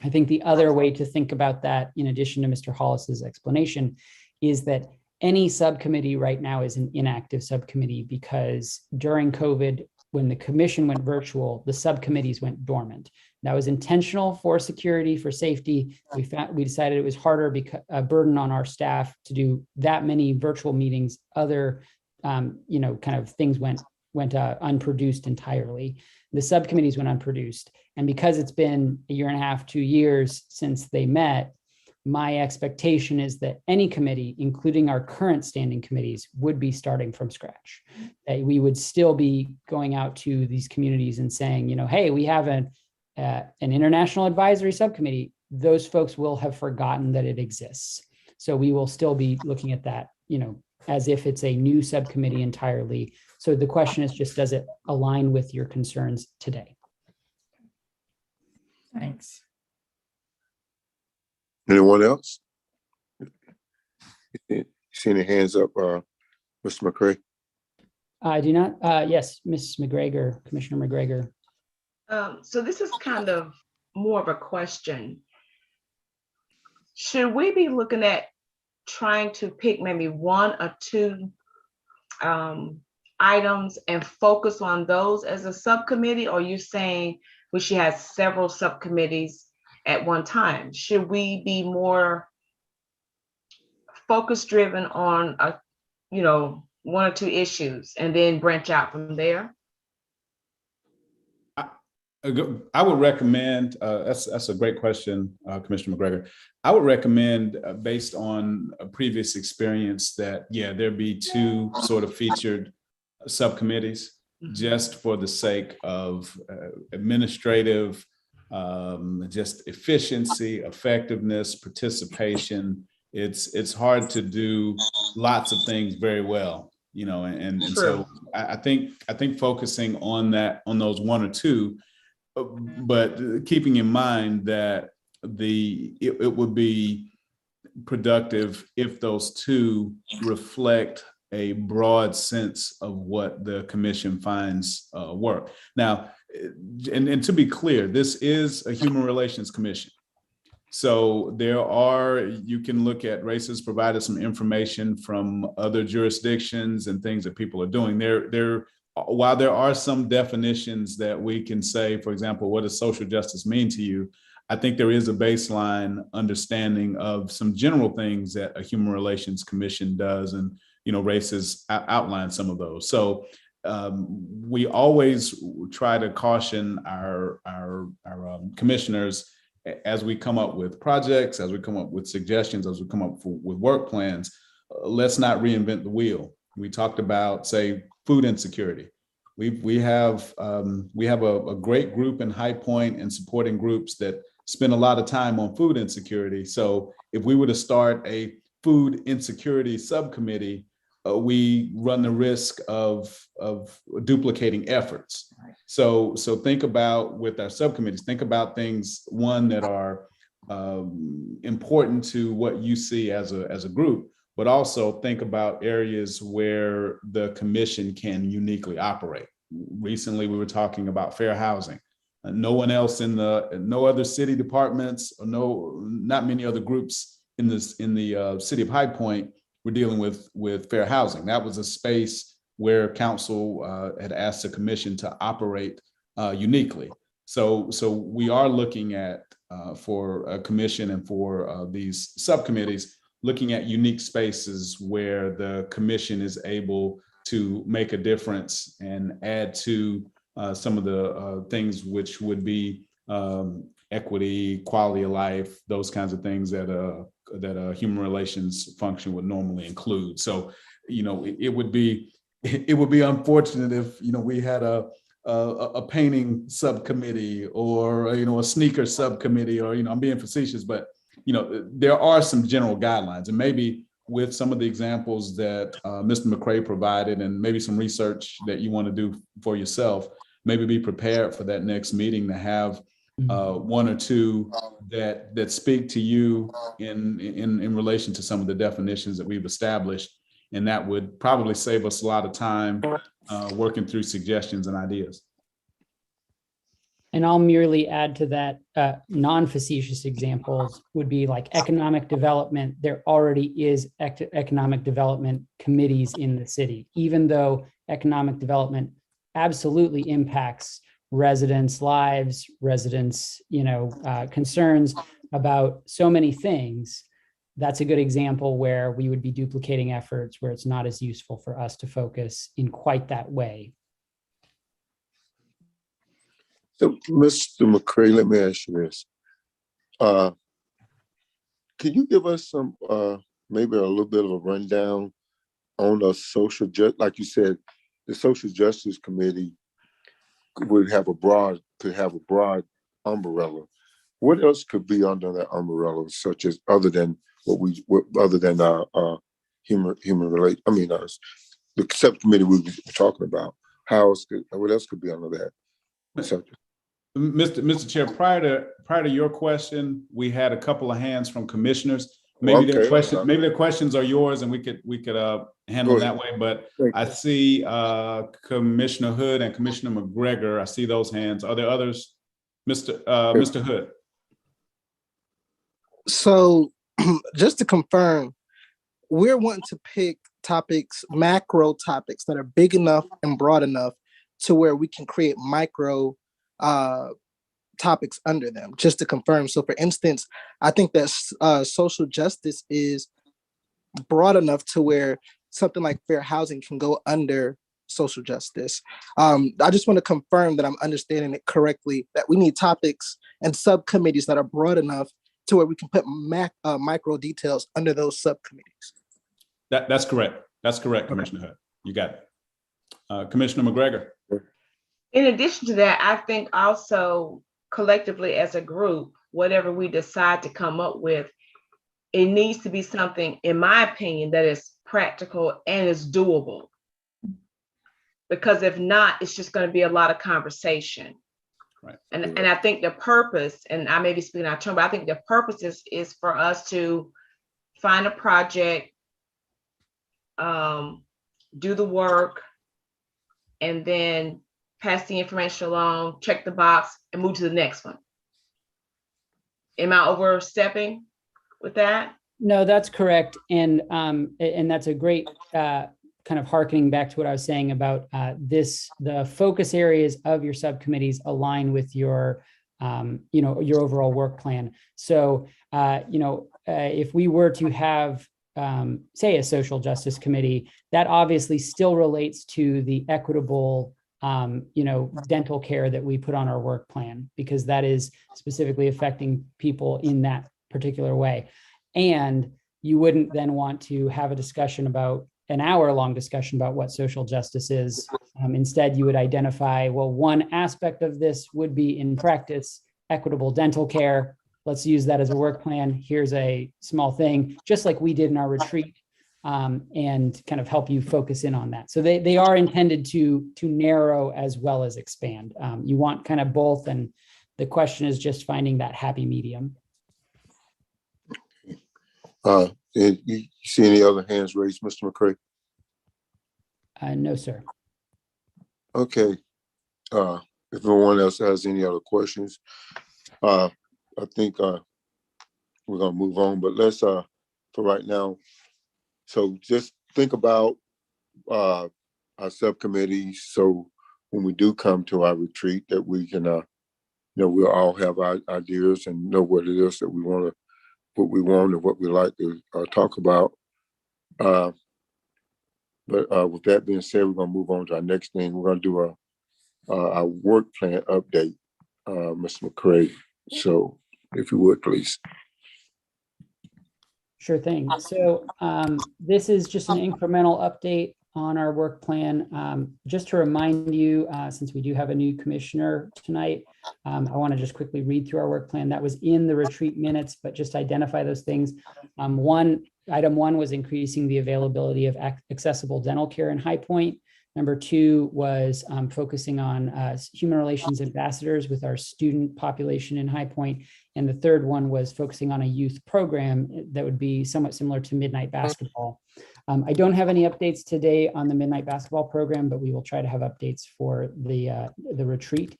I think the other way to think about that, in addition to Mr. Hollis's explanation, is that any subcommittee right now is an inactive subcommittee, because during COVID, when the commission went virtual, the subcommittees went dormant. That was intentional for security, for safety. We decided it was harder, because a burden on our staff to do that many virtual meetings. Other, kind of things went unproduced entirely. The subcommittees went unproduced. And because it's been a year and a half, 2 years since they met, my expectation is that any committee, including our current standing committees, would be starting from scratch. That we would still be going out to these communities and saying, hey, we have an international advisory subcommittee. Those folks will have forgotten that it exists. So we will still be looking at that, as if it's a new subcommittee entirely. So the question is just, does it align with your concerns today? Thanks. Anyone else? See any hands up, Mr. McCray? I do not. Yes, Ms. McGregor, Commissioner McGregor. So this is kind of more of a question. Should we be looking at trying to pick maybe one or two items and focus on those as a subcommittee? Or are you saying we should have several subcommittees at one time? Should we be more focus driven on one or two issues and then branch out from there? I would recommend, that's a great question, Commissioner McGregor. I would recommend, based on a previous experience, that, there be two sort of featured subcommittees, just for the sake of administrative, just efficiency, effectiveness, participation. It's hard to do lots of things very well, and so I think focusing on those one or two, but keeping in mind that it would be productive if those two reflect a broad sense of what the commission finds work. Now, and to be clear, this is a human relations commission. So you can look at, Races provided some information from other jurisdictions and things that people are doing. While there are some definitions that we can say, for example, what does social justice mean to you? I think there is a baseline understanding of some general things that a human relations commission does, and Races outline some of those. So we always try to caution our commissioners, as we come up with projects, as we come up with suggestions, as we come up with work plans, let's not reinvent the wheel. We talked about, say, food insecurity. We have a great group in High Point and supporting groups that spend a lot of time on food insecurity. So if we were to start a food insecurity subcommittee, we run the risk of duplicating efforts. So think about, with our subcommittees, think about things, one, that are important to what you see as a group, but also think about areas where the commission can uniquely operate. Recently, we were talking about fair housing. No one else no other city departments, or not many other groups in the city of High Point were dealing with fair housing. That was a space where council had asked the commission to operate uniquely. So we are looking at for a commission and for these subcommittees, looking at unique spaces where the commission is able to make a difference and add to some of the things which would be equity, quality of life, those kinds of things that a human relations function would normally include. So, it would be unfortunate if we had a painting subcommittee or a sneaker subcommittee, or I'm being facetious, but there are some general guidelines, and maybe with some of the examples that Mr. McCray provided, and maybe some research that you want to do for yourself, maybe be prepared for that next meeting to have one or two that speak to you in relation to some of the definitions that we've established, and that would probably save us a lot of time working through suggestions and ideas. And I'll merely add to that, non-facetious examples would be like economic development. There already is economic development committees in the city, even though economic development absolutely impacts residents' lives, residents, concerns about so many things. That's a good example where we would be duplicating efforts, where it's not as useful for us to focus in quite that way. So, Mr. McCray, let me ask you this. Can you give us some, maybe a little bit of a rundown on the social justice? Like you said, the Social Justice Committee could have a broad umbrella. What else could be under that umbrella, such as other than human relate? I mean, the subcommittee we were talking about. What else could be under that? Mr. Chair, prior to your question, we had a couple of hands from commissioners. Maybe their questions are yours, and we could handle that way. But I see Commissioner Hood and Commissioner McGregor. I see those hands. Are there others, Mr. Hood? So, just to confirm, we're wanting to pick topics, macro topics that are big enough and broad enough to where we can create micro topics under them, just to confirm. So for instance, I think that social justice is broad enough to where something like fair housing can go under social justice. I just want to confirm that I'm understanding it correctly, that we need topics and subcommittees that are broad enough to where we can put micro details under those subcommittees. That's correct. That's correct, Commissioner Hood. You got it. Commissioner McGregor. In addition to that, I think also collectively as a group, whatever we decide to come up with, it needs to be something, in my opinion, that is practical and is doable. Because if not, it's just going to be a lot of conversation. Right. And I think the purpose, and I may be speaking out of turn, but I think the purpose is for us to find a project, do the work, and then pass the information along, check the box, and move to the next one. Am I overstepping with that? No, that's correct. And that's a great kind of harkening back to what I was saying about the focus areas of your subcommittees align with your overall work plan. So, if we were to have, say, a social justice committee, that obviously still relates to the equitable dental care that we put on our work plan, because that is specifically affecting people in that particular way. And you wouldn't then want to have a discussion about an hour-long discussion about what social justice is. Instead, you would identify, well, one aspect of this would be in practice, equitable dental care. Let's use that as a work plan. Here's a small thing, just like we did in our retreat, and kind of help you focus in on that. So they are intended to narrow as well as expand. You want kind of both, and the question is just finding that happy medium. You see any other hands raised, Mr. McCray? No, sir. Okay. if no one else has any other questions, I think we're gonna move on, but let's for right now. So just think about our subcommittees. So when we do come to our retreat, that we can, we'll all have our ideas and know what it is that we want to, what we want and what we like to talk about. But with that being said, we're gonna move on to our next thing. We're gonna do our work plan update, Mr. McCray. So if you would, please. Sure thing. So this is just an incremental update on our work plan. Just to remind you, since we do have a new commissioner tonight, I want to just quickly read through our work plan. That was in the retreat minutes, but just identify those things. Item one was increasing the availability of accessible dental care in High Point. Number two was focusing on human relations ambassadors with our student population in High Point. And the third one was focusing on a youth program that would be somewhat similar to Midnight Basketball. I don't have any updates today on the Midnight Basketball program, but we will try to have updates for the retreat.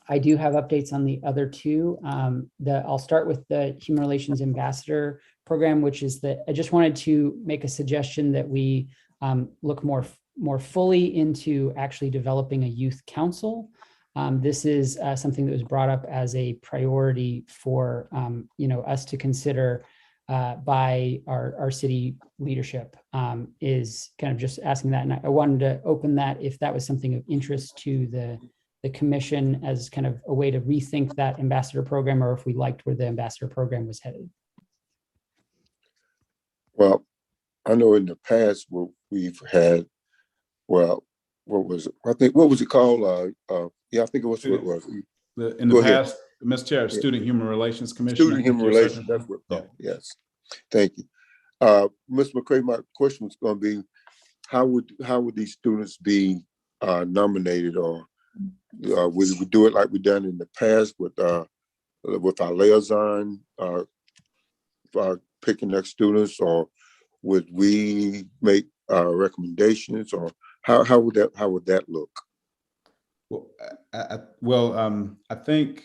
I do have updates on the other two. I'll start with the Human Relations Ambassador program, which is that I just wanted to make a suggestion that we look more fully into actually developing a youth council. This is something that was brought up as a priority for us to consider by our city leadership, is kind of just asking that. And I wanted to open that if that was something of interest to the commission as kind of a way to rethink that ambassador program, or if we liked where the ambassador program was headed. Well, I know in the past we've had, what was it? I think, what was it called? Yeah, I think it was what it was. In the past, Mr. Chair, Student Human Relations Commission. Student Human Relations, that's what it's called. Yes. Thank you. Mr. McCray, my question was going to be, how would these students be nominated, or would we do it like we done in the past with our liaison picking next students, or would we make recommendations, or how would that look? I think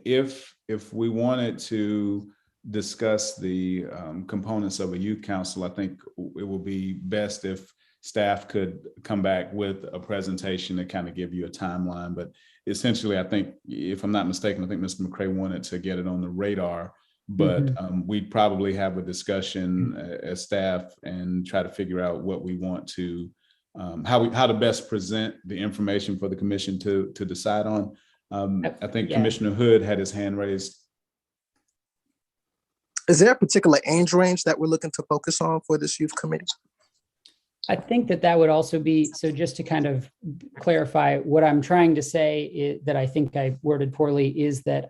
if we wanted to discuss the components of a youth council, I think it would be best if staff could come back with a presentation to kind of give you a timeline. But essentially, I think, if I'm not mistaken, I think Mr. McCray wanted to get it on the radar, but we'd probably have a discussion as staff and try to figure out what we want to, how to best present the information for the commission to decide on. I think Commissioner Hood had his hand raised. Is there a particular age range that we're looking to focus on for this youth committee? I think that would also be, so just to kind of clarify, what I'm trying to say is, that I think I worded poorly, is that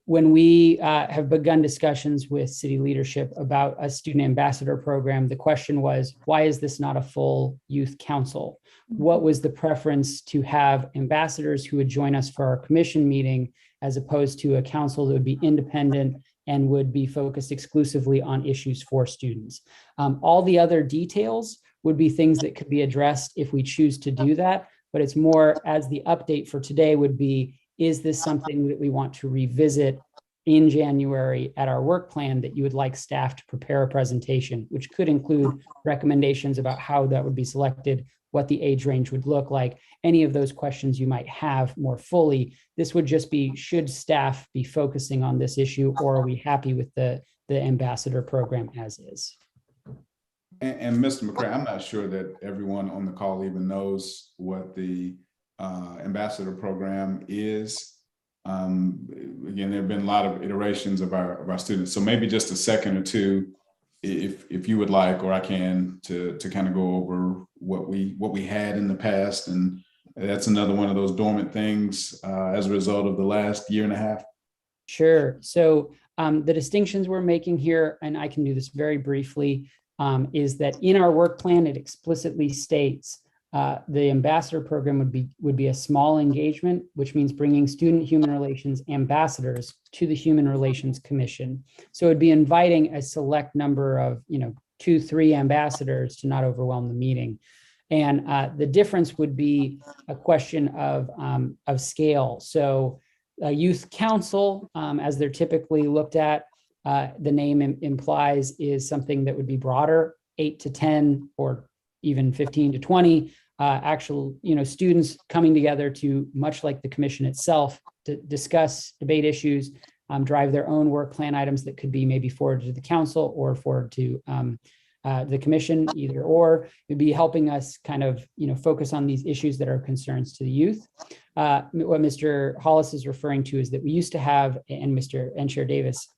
when we have begun discussions with city leadership about a student ambassador program, the question was, why is this not a full youth council? What was the preference to have ambassadors who would join us for our commission meeting, as opposed to a council that would be independent and would be focused exclusively on issues for students? All the other details would be things that could be addressed if we choose to do that, but it's more, as the update for today would be, is this something that we want to revisit in January at our work plan, that you would like staff to prepare a presentation, which could include recommendations about how that would be selected, what the age range would look like, any of those questions you might have more fully. This would just be, should staff be focusing on this issue, or are we happy with the ambassador program as is? And Mr. McCray, I'm not sure that everyone on the call even knows what the ambassador program is. Again, there have been a lot of iterations of our students. So maybe just a second or two, if you would like, or I can, to kind of go over what we had in the past. And that's another one of those dormant things as a result of the last year and a half. Sure. So the distinctions we're making here, and I can do this very briefly, is that in our work plan, it explicitly states the ambassador program would be a small engagement, which means bringing student human relations ambassadors to the Human Relations Commission. So it'd be inviting a select number of, 2-3 ambassadors to not overwhelm the meeting. And the difference would be a question of scale. So a youth council, as they're typically looked at, the name implies is something that would be broader, 8 to 10 or even 15 to 20 actual, students coming together to, much like the commission itself, to discuss, debate issues, drive their own work plan items that could be maybe forwarded to the council or forwarded to the commission, either or. It would be helping us kind of, focus on these issues that are concerns to the youth. What Mr. Hollis is referring to is that we used to have, and Chair Davis,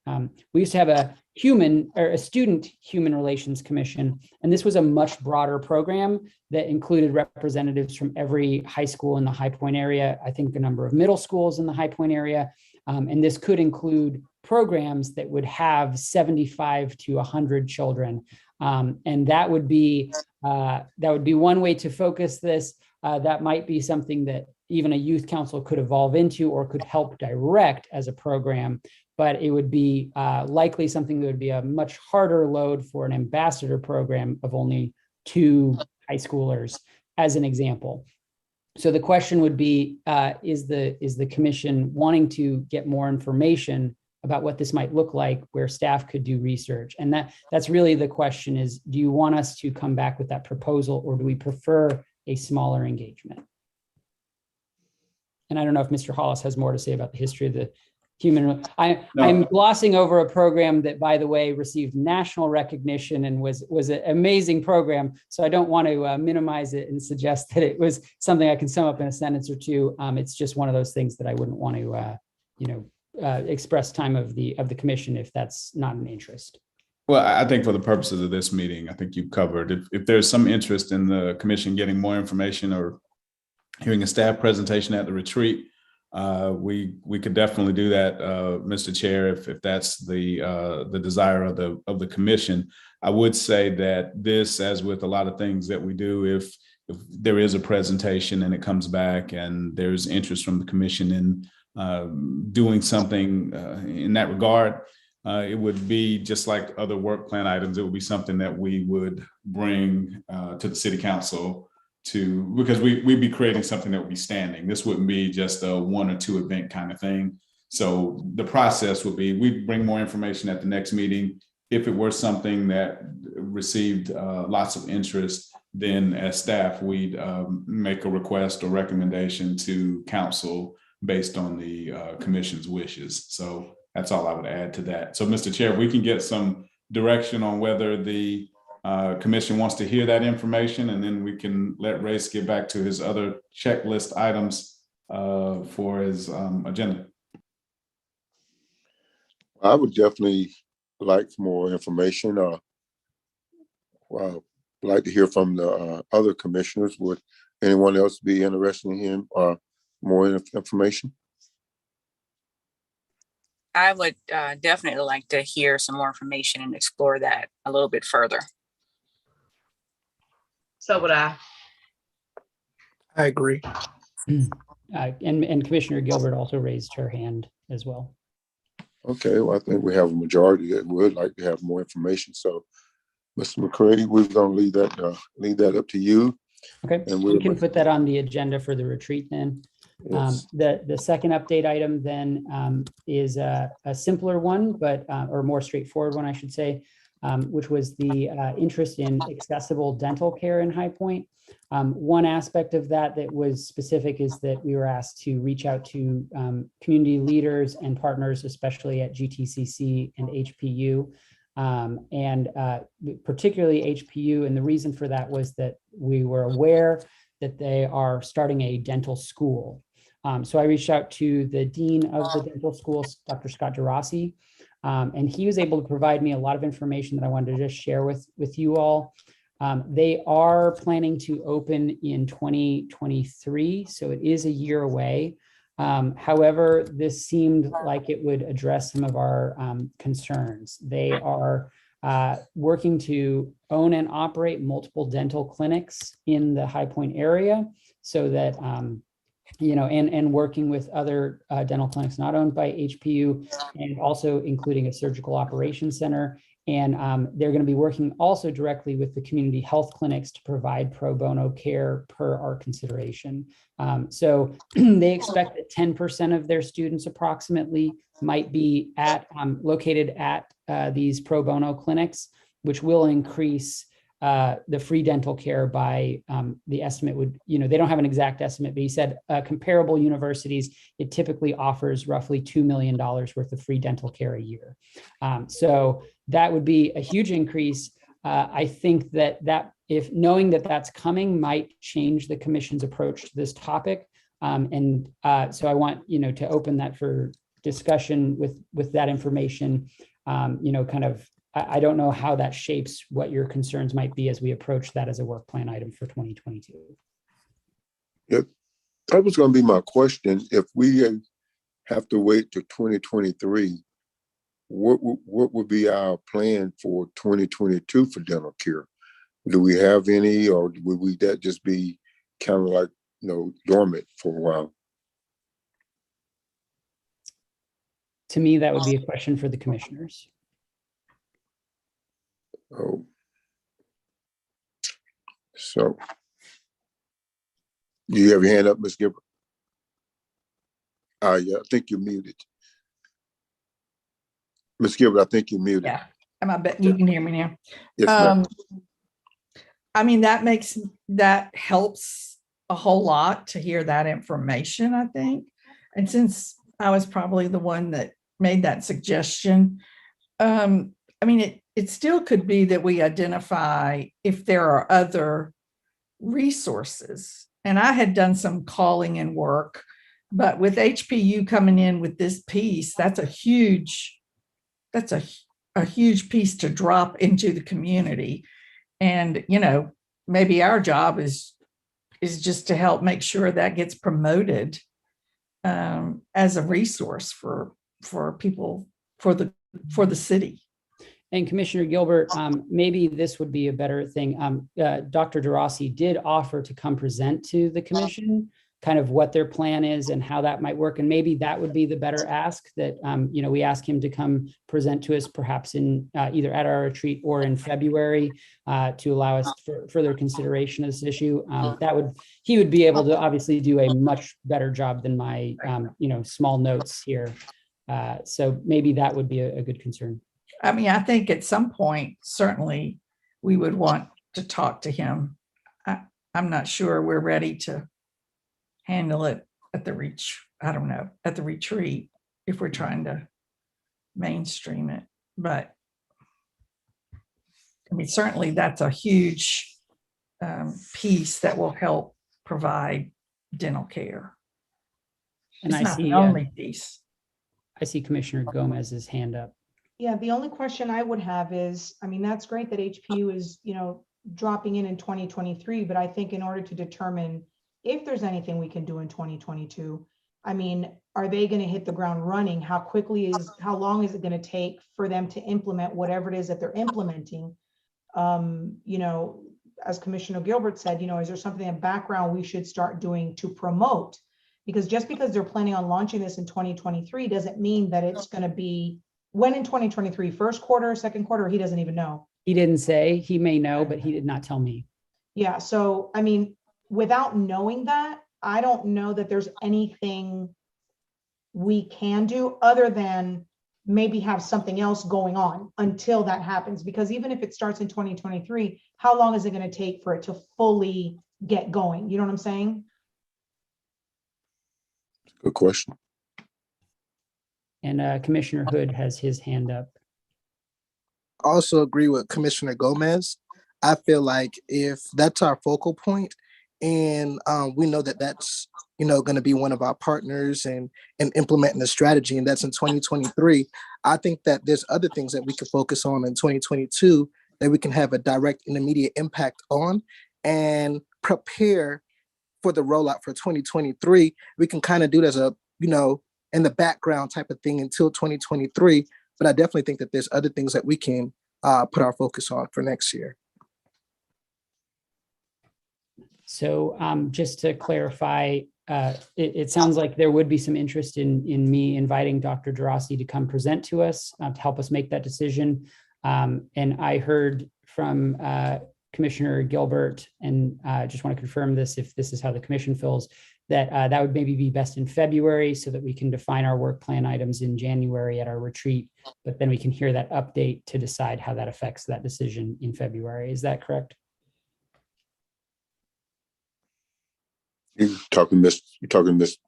we used to have a student human relations commission, and this was a much broader program that included representatives from every high school in the High Point area, I think a number of middle schools in the High Point area, and this could include programs that would have 75 to 100 children. And that would be one way to focus this. That might be something that even a youth council could evolve into or could help direct as a program, but it would be likely something that would be a much harder load for an ambassador program of only 2 high schoolers, as an example. So the question would be, is the commission wanting to get more information about what this might look like, where staff could do research? And that's really the question is, do you want us to come back with that proposal, or do we prefer a smaller engagement? And I don't know if Mr. Hollis has more to say about the history of the human. I'm glossing over a program that, by the way, received national recognition and was an amazing program. So I don't want to minimize it and suggest that it was something I can sum up in a sentence or two. It's just one of those things that I wouldn't want to, express time of the commission if that's not an interest. Well, I think for the purposes of this meeting, I think you've covered. If there's some interest in the commission getting more information or hearing a staff presentation at the retreat, we could definitely do that, Mr. Chair, if that's the desire of the commission. I would say that this, as with a lot of things that we do, if there is a presentation and it comes back and there's interest from the commission in doing something in that regard, it would be just like other work plan items. It would be something that we would bring to the city council because we'd be creating something that would be standing. This wouldn't be just a 1 or 2 event kind of thing. So the process would be, we'd bring more information at the next meeting. If it were something that received lots of interest, then as staff, we'd make a request or recommendation to council based on the commission's wishes. So that's all I would add to that. So, Mr. Chair, we can get some direction on whether the commission wants to hear that information, and then we can let Race get back to his other checklist items for his agenda. I would definitely like more information. Well, I'd like to hear from the other commissioners. Would anyone else be interested in hearing more information? I would definitely like to hear some more information and explore that a little bit further. So would I. I agree. And Commissioner Gilbert also raised her hand as well. Okay, well, I think we have a majority that would like to have more information. So, Mr. McCready, we're going to leave that up to you. Okay, and we can put that on the agenda for the retreat then. Yes. The second update item then is a simpler one, but or more straightforward one, I should say, which was the interest in accessible dental care in High Point. One aspect of that was specific is that we were asked to reach out to community leaders and partners, especially at GTCC and HPU, and particularly HPU. And the reason for that was that we were aware that they are starting a dental school. So I reached out to the dean of the dental school, Dr. Scott Gerasi, and he was able to provide me a lot of information that I wanted to just share with you all. They are planning to open in 2023, so it is a year away. However, this seemed like it would address some of our concerns. They are working to own and operate multiple dental clinics in the High Point area so that and working with other dental clinics not owned by HPU, and also including a surgical operations center. And they're going to be working also directly with the community health clinics to provide pro bono care per our consideration. So they expect that 10% of their students approximately might be located at these pro bono clinics, which will increase the free dental care by the estimate would, they don't have an exact estimate, but he said comparable universities, it typically offers roughly $2 million worth of free dental care a year. So that would be a huge increase. I think that if knowing that that's coming might change the commission's approach to this topic. So I want, to open that for discussion with that information, kind of, I don't know how that shapes what your concerns might be as we approach that as a work plan item for 2022. Yep. That was going to be my question. If we have to wait to 2023, what would be our plan for 2022 for dental care? Do we have any, or would that just be kind of like, dormant for a while? To me, that would be a question for the commissioners. Oh, so you have your hand up, Ms. Gilbert? Yeah, I think you're muted. Ms. Gilbert, I think you're muted. Yeah, I bet you can hear me now. Yes, ma'am. I mean, that helps a whole lot to hear that information, I think. And since I was probably the one that made that suggestion, I mean, it still could be that we identify if there are other resources. And I had done some calling and work, but with HPU coming in with this piece, that's a huge piece to drop into the community. And, maybe our job is just to help make sure that gets promoted as a resource for people, for the city. And Commissioner Gilbert, maybe this would be a better thing. Dr. DeRossi did offer to come present to the commission kind of what their plan is and how that might work. And maybe that would be the better ask, that we ask him to come present to us perhaps in either at our retreat or in February to allow us for further consideration of this issue. He would be able to obviously do a much better job than my small notes here. So maybe that would be a good concern. I mean, I think at some point, certainly we would want to talk to him. I'm not sure we're ready to handle it at the retreat, if we're trying to mainstream it. But I mean, certainly that's a huge piece that will help provide dental care. And it's not the only piece. I see Commissioner Gomez's hand up. Yeah, the only question I would have is, I mean, that's great that HPU is, dropping in 2023, but I think in order to determine if there's anything we can do in 2022, I mean, are they going to hit the ground running? How long is it going to take for them to implement whatever it is that they're implementing? As Commissioner Gilbert said, is there something in background we should start doing to promote? Because just because they're planning on launching this in 2023 doesn't mean that it's going to be when in 2023, first quarter, second quarter, he doesn't even know. He didn't say. He may know, but he did not tell me. Yeah. So, I mean, without knowing that, I don't know that there's anything we can do other than maybe have something else going on until that happens. Because even if it starts in 2023, how long is it going to take for it to fully get going? You know what I'm saying? Good question. And Commissioner Hood has his hand up. I also agree with Commissioner Gomez. I feel like if that's our focal point, and we know that that's going to be one of our partners and implementing the strategy, and that's in 2023, I think that there's other things that we can focus on in 2022 that we can have a direct and immediate impact on and prepare for the rollout for 2023. We can kind of do it as a, in the background type of thing until 2023. But I definitely think that there's other things that we can put our focus on for next year. So just to clarify, it sounds like there would be some interest in me inviting Dr. DeRossi to come present to us to help us make that decision. And I heard from Commissioner Gilbert, and just want to confirm this, if this is how the commission feels, that that would maybe be best in February so that we can define our work plan items in January at our retreat, but then we can hear that update to decide how that affects that decision in February. Is that correct? You're talking Ms.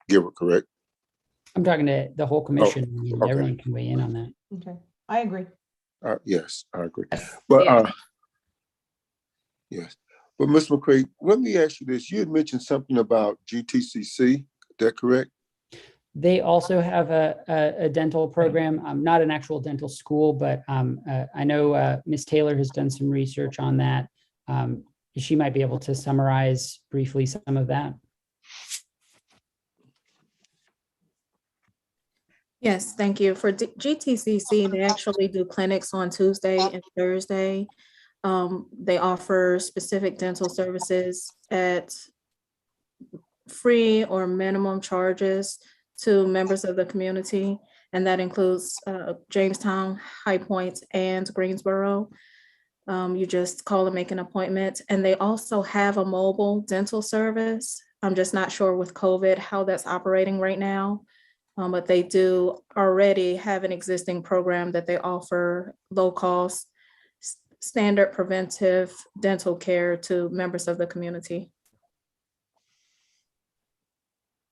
Gilbert, correct? I'm talking to the whole commission. I mean, okay. everyone can weigh in on that. Okay, I agree. Yes, I agree. But yes. But Ms. McCray, let me ask you this. You had mentioned something about GTCC, is that correct? They also have a dental program, not an actual dental school, but I know Ms. Taylor has done some research on that. She might be able to summarize briefly some of that. Yes, thank you. For GTCC, they actually do clinics on Tuesday and Thursday. They offer specific dental services at free or minimum charges to members of the community, and that includes Jamestown, High Point, and Greensboro. You just call and make an appointment, and they also have a mobile dental service. I'm just not sure with COVID how that's operating right now, but they do already have an existing program that they offer low cost, standard preventive dental care to members of the community.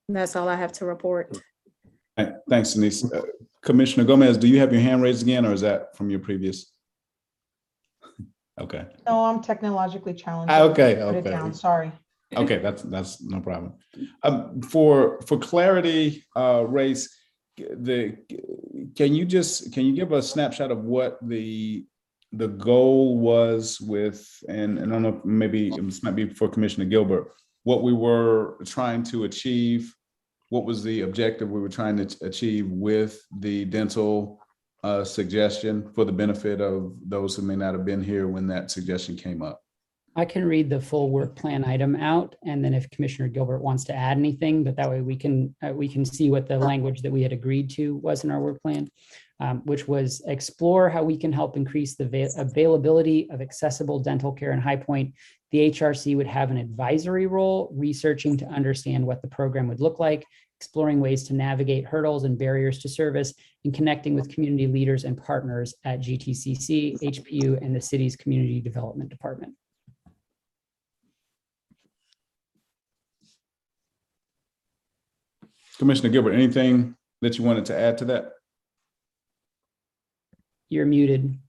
And that's all I have to report. Thanks, Denise. Commissioner Gomez, do you have your hand raised again, or is that from your previous? Okay. No, I'm technologically challenged. Okay, Put it okay. down, sorry. Okay, that's no problem. For clarity, Race, can you give a snapshot of what the goal was with, and I don't know, maybe this might be for Commissioner Gilbert, what we were trying to achieve, what was the objective we were trying to achieve with the dental suggestion for the benefit of those who may not have been here when that suggestion came up? I can read the full work plan item out, and then if Commissioner Gilbert wants to add anything, but that way we can see what the language that we had agreed to was in our work plan, which was explore how we can help increase the availability of accessible dental care in High Point. The HRC would have an advisory role, researching to understand what the program would look like, exploring ways to navigate hurdles and barriers to service, and connecting with community leaders and partners at GTCC, HPU, and the city's Community Development Department. Commissioner Gilbert, anything that you wanted to add to that? You're muted.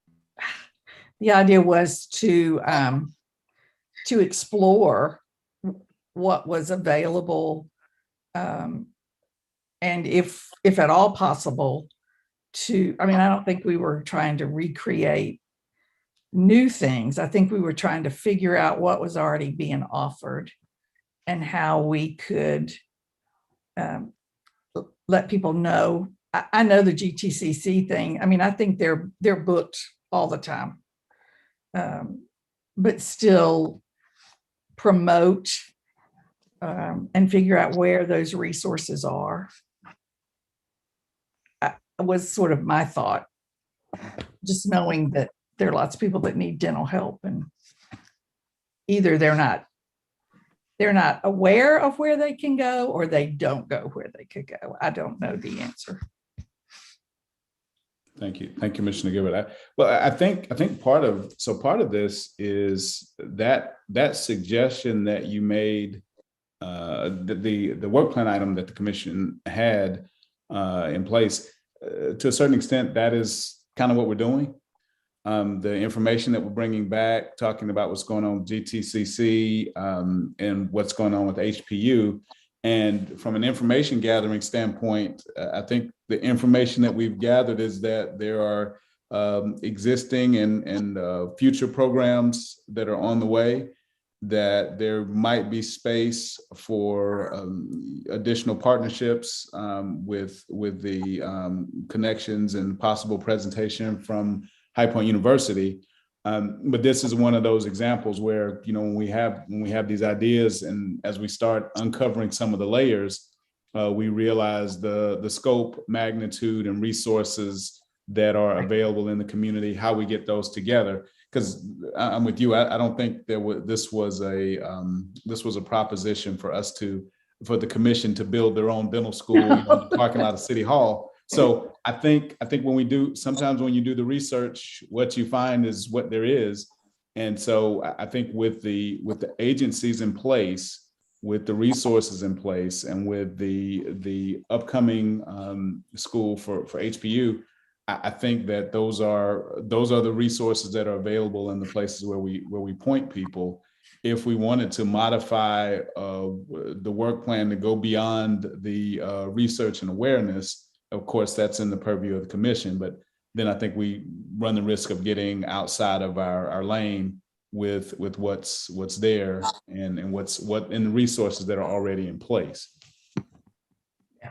The idea was to explore what was available, and if at all possible, I don't think we were trying to recreate new things. I think we were trying to figure out what was already being offered and how we could let people know. I know the GTCC thing. I think they're booked all the time, but still promote and figure out where those resources are. Was sort of my thought, just knowing that there are lots of people that need dental help, and either they're not aware of where they can go, or they don't go where they could go. I don't know the answer. Thank you, Commissioner Gilbert. I think part of this is that suggestion that you made, the work plan item that the commission had in place. To a certain extent, that is kind of what we're doing. The information that we're bringing back, talking about what's going on with GTCC and what's going on with HPU. And from an information gathering standpoint, I think the information that we've gathered is that there are existing and future programs that are on the way, that there might be space for additional partnerships with the connections and possible presentation from High Point University. But this is one of those examples where, when we have these ideas, and as we start uncovering some of the layers, we realize the scope, magnitude, and resources that are available in the community, how we get those together. Because I'm with you, I don't think this was a proposition for the commission to build their own dental school in the parking lot of City Hall. So I think sometimes when you do the research, what you find is what there is. And so I think with the agencies in place, with the resources in place, and with the upcoming school for HPU, I think that those are the resources that are available in the places where we point people. If we wanted to modify the work plan to go beyond the research and awareness, of course, that's in the purview of the commission. But then I think we run the risk of getting outside of our lane with what's there and what in the resources that are already in place. Yeah,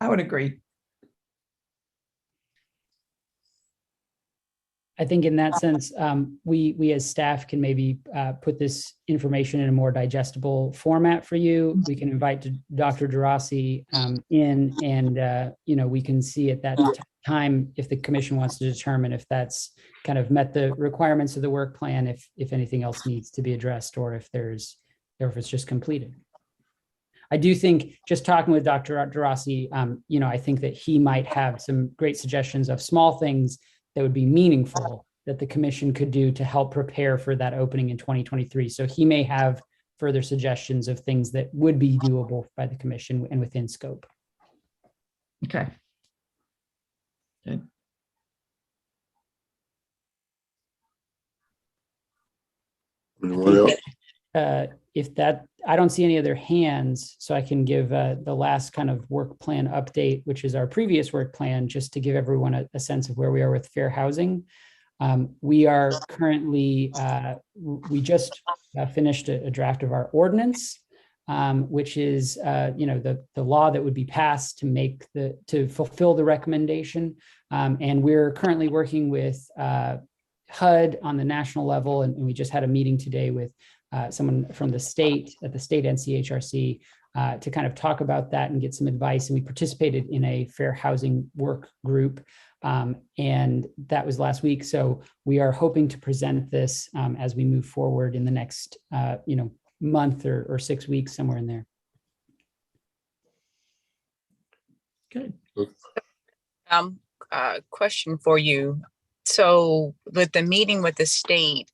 I would agree. I think in that sense, we as staff can maybe put this information in a more digestible format for you. We can invite Dr. Gerasi in, and we can see at that time if the commission wants to determine if that's kind of met the requirements of the work plan, if anything else needs to be addressed, or if it's just completed. I do think, just talking with Dr. Gerasi, I think that he might have some great suggestions of small things that would be meaningful that the commission could do to help prepare for that opening in 2023. So he may have further suggestions of things that would be doable by the commission and within scope. Okay. Good. Anyone else? I don't see any other hands, so I can give the last kind of work plan update, which is our previous work plan, just to give everyone a sense of where we are with fair housing. We are currently, we just finished a draft of our ordinance, which is, the law that would be passed to fulfill the recommendation. And we're currently working with HUD on the national level, and we just had a meeting today with someone from the state at the state NCHRC to kind of talk about that and get some advice. And we participated in a fair housing work group, and that was last week. So we are hoping to present this as we move forward in the next month or 6 weeks, somewhere in there. Good. Question for you. So with the meeting with the state,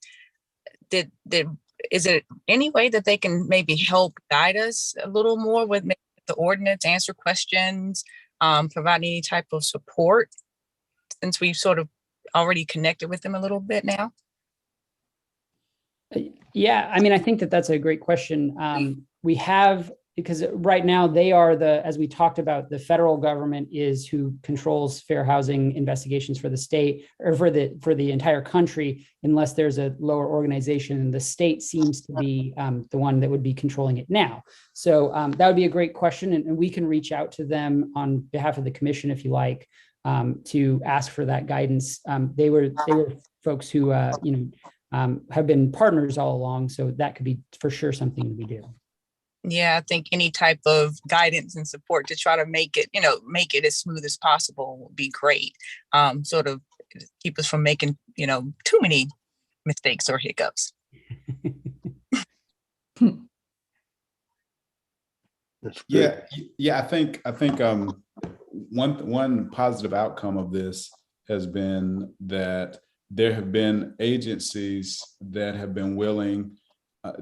is it any way that they can maybe help guide us a little more with the ordinance, answer questions, provide any type of support, since we've sort of already connected with them a little bit now? Yeah, I mean, I think that's a great question. We have, because right now they are as we talked about, the federal government is who controls fair housing investigations for the state, or for the entire country, unless there's a lower organization, and the state seems to be the one that would be controlling it now. So that would be a great question, and we can reach out to them on behalf of the commission, if you like, to ask for that guidance. They were folks who have been partners all along, so that could be for sure something we do. Yeah, I think any type of guidance and support to try to make it as smooth as possible would be great. Sort of keep us from making, too many mistakes or hiccups. Yeah. I think one positive outcome of this has been that there have been agencies that have been willing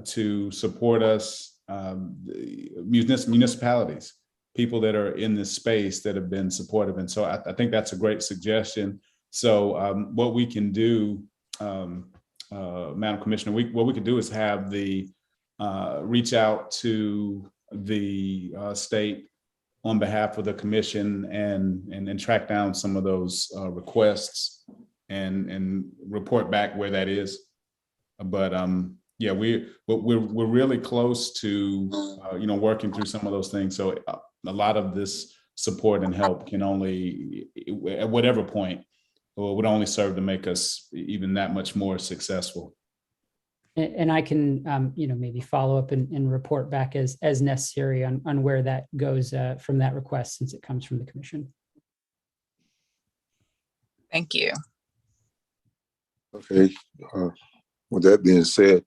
to support us. Municipalities, people that are in this space that have been supportive. And so I think that's a great suggestion. So what we can do, Madam Commissioner, what we could do is have reach out to the state on behalf of the commission and track down some of those requests and report back where that is. But yeah, we're really close to working through some of those things. So a lot of this support and help can only, at whatever point, would only serve to make us even that much more successful. And I can maybe follow up and report back as necessary on where that goes from that request, since it comes from the commission. Thank you. Okay. With that being said,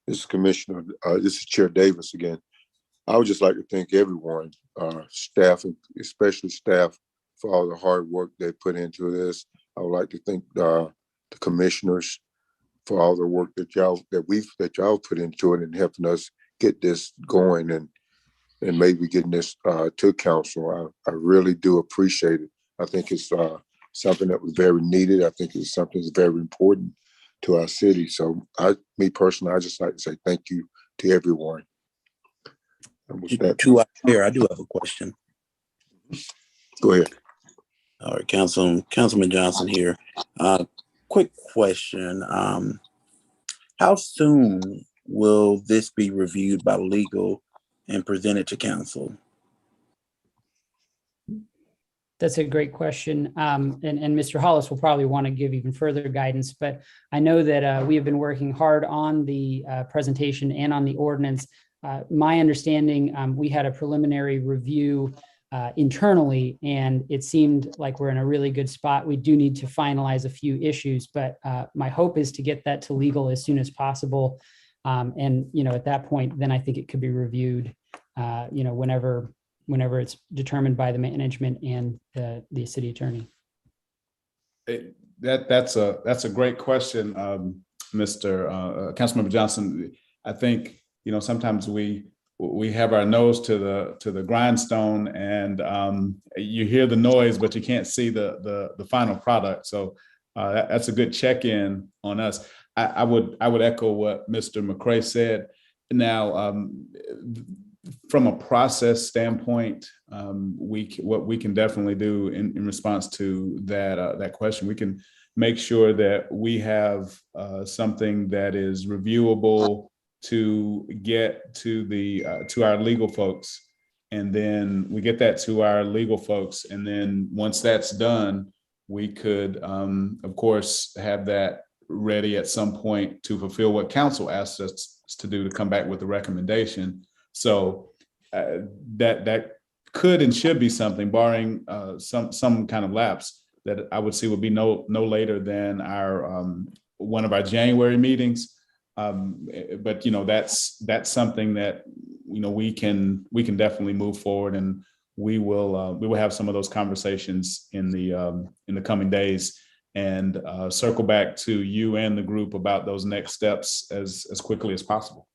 this is Chair Davis again. I would just like to thank everyone, staff, and especially staff, for all the hard work they put into this. I would like to thank the commissioners for all the work that y'all put into it and helping us get this going and maybe getting this to council. I really do appreciate it. I think it's something that was very needed. I think it's something that's very important to our city. So me personally, I just like to say thank you to everyone. And with that, To our chair, I do have a question. go ahead. All right, Councilman Johnson here. Quick question. How soon will this be reviewed by legal and presented to council? That's a great question. And Mr. Hollis will probably want to give even further guidance, but I know that we have been working hard on the presentation and on the ordinance. My understanding, we had a preliminary review internally, and it seemed like we're in a really good spot. We do need to finalize a few issues, but my hope is to get that to legal as soon as possible. And, at that point, then I think it could be reviewed, whenever it's determined by the management and the city attorney. That's a great question, Mr. Councilmember Johnson. I think sometimes we have our nose to the grindstone, and you hear the noise, but you can't see the final product. So that's a good check-in on us. I would echo what Mr. McCray said. Now, from a process standpoint, what we can definitely do in response to that question, we can make sure that we have something that is reviewable to get to our legal folks, and then we get that to our legal folks, and then once that's done, we could, of course, have that ready at some point to fulfill what council asked us to do, to come back with a recommendation. So that could and should be something, barring some kind of lapse, that I would see would be no later than our one of our January meetings. But that's something that we can definitely move forward, and we will have some of those conversations in the coming days, and circle back to you and the group about those next steps as quickly as possible.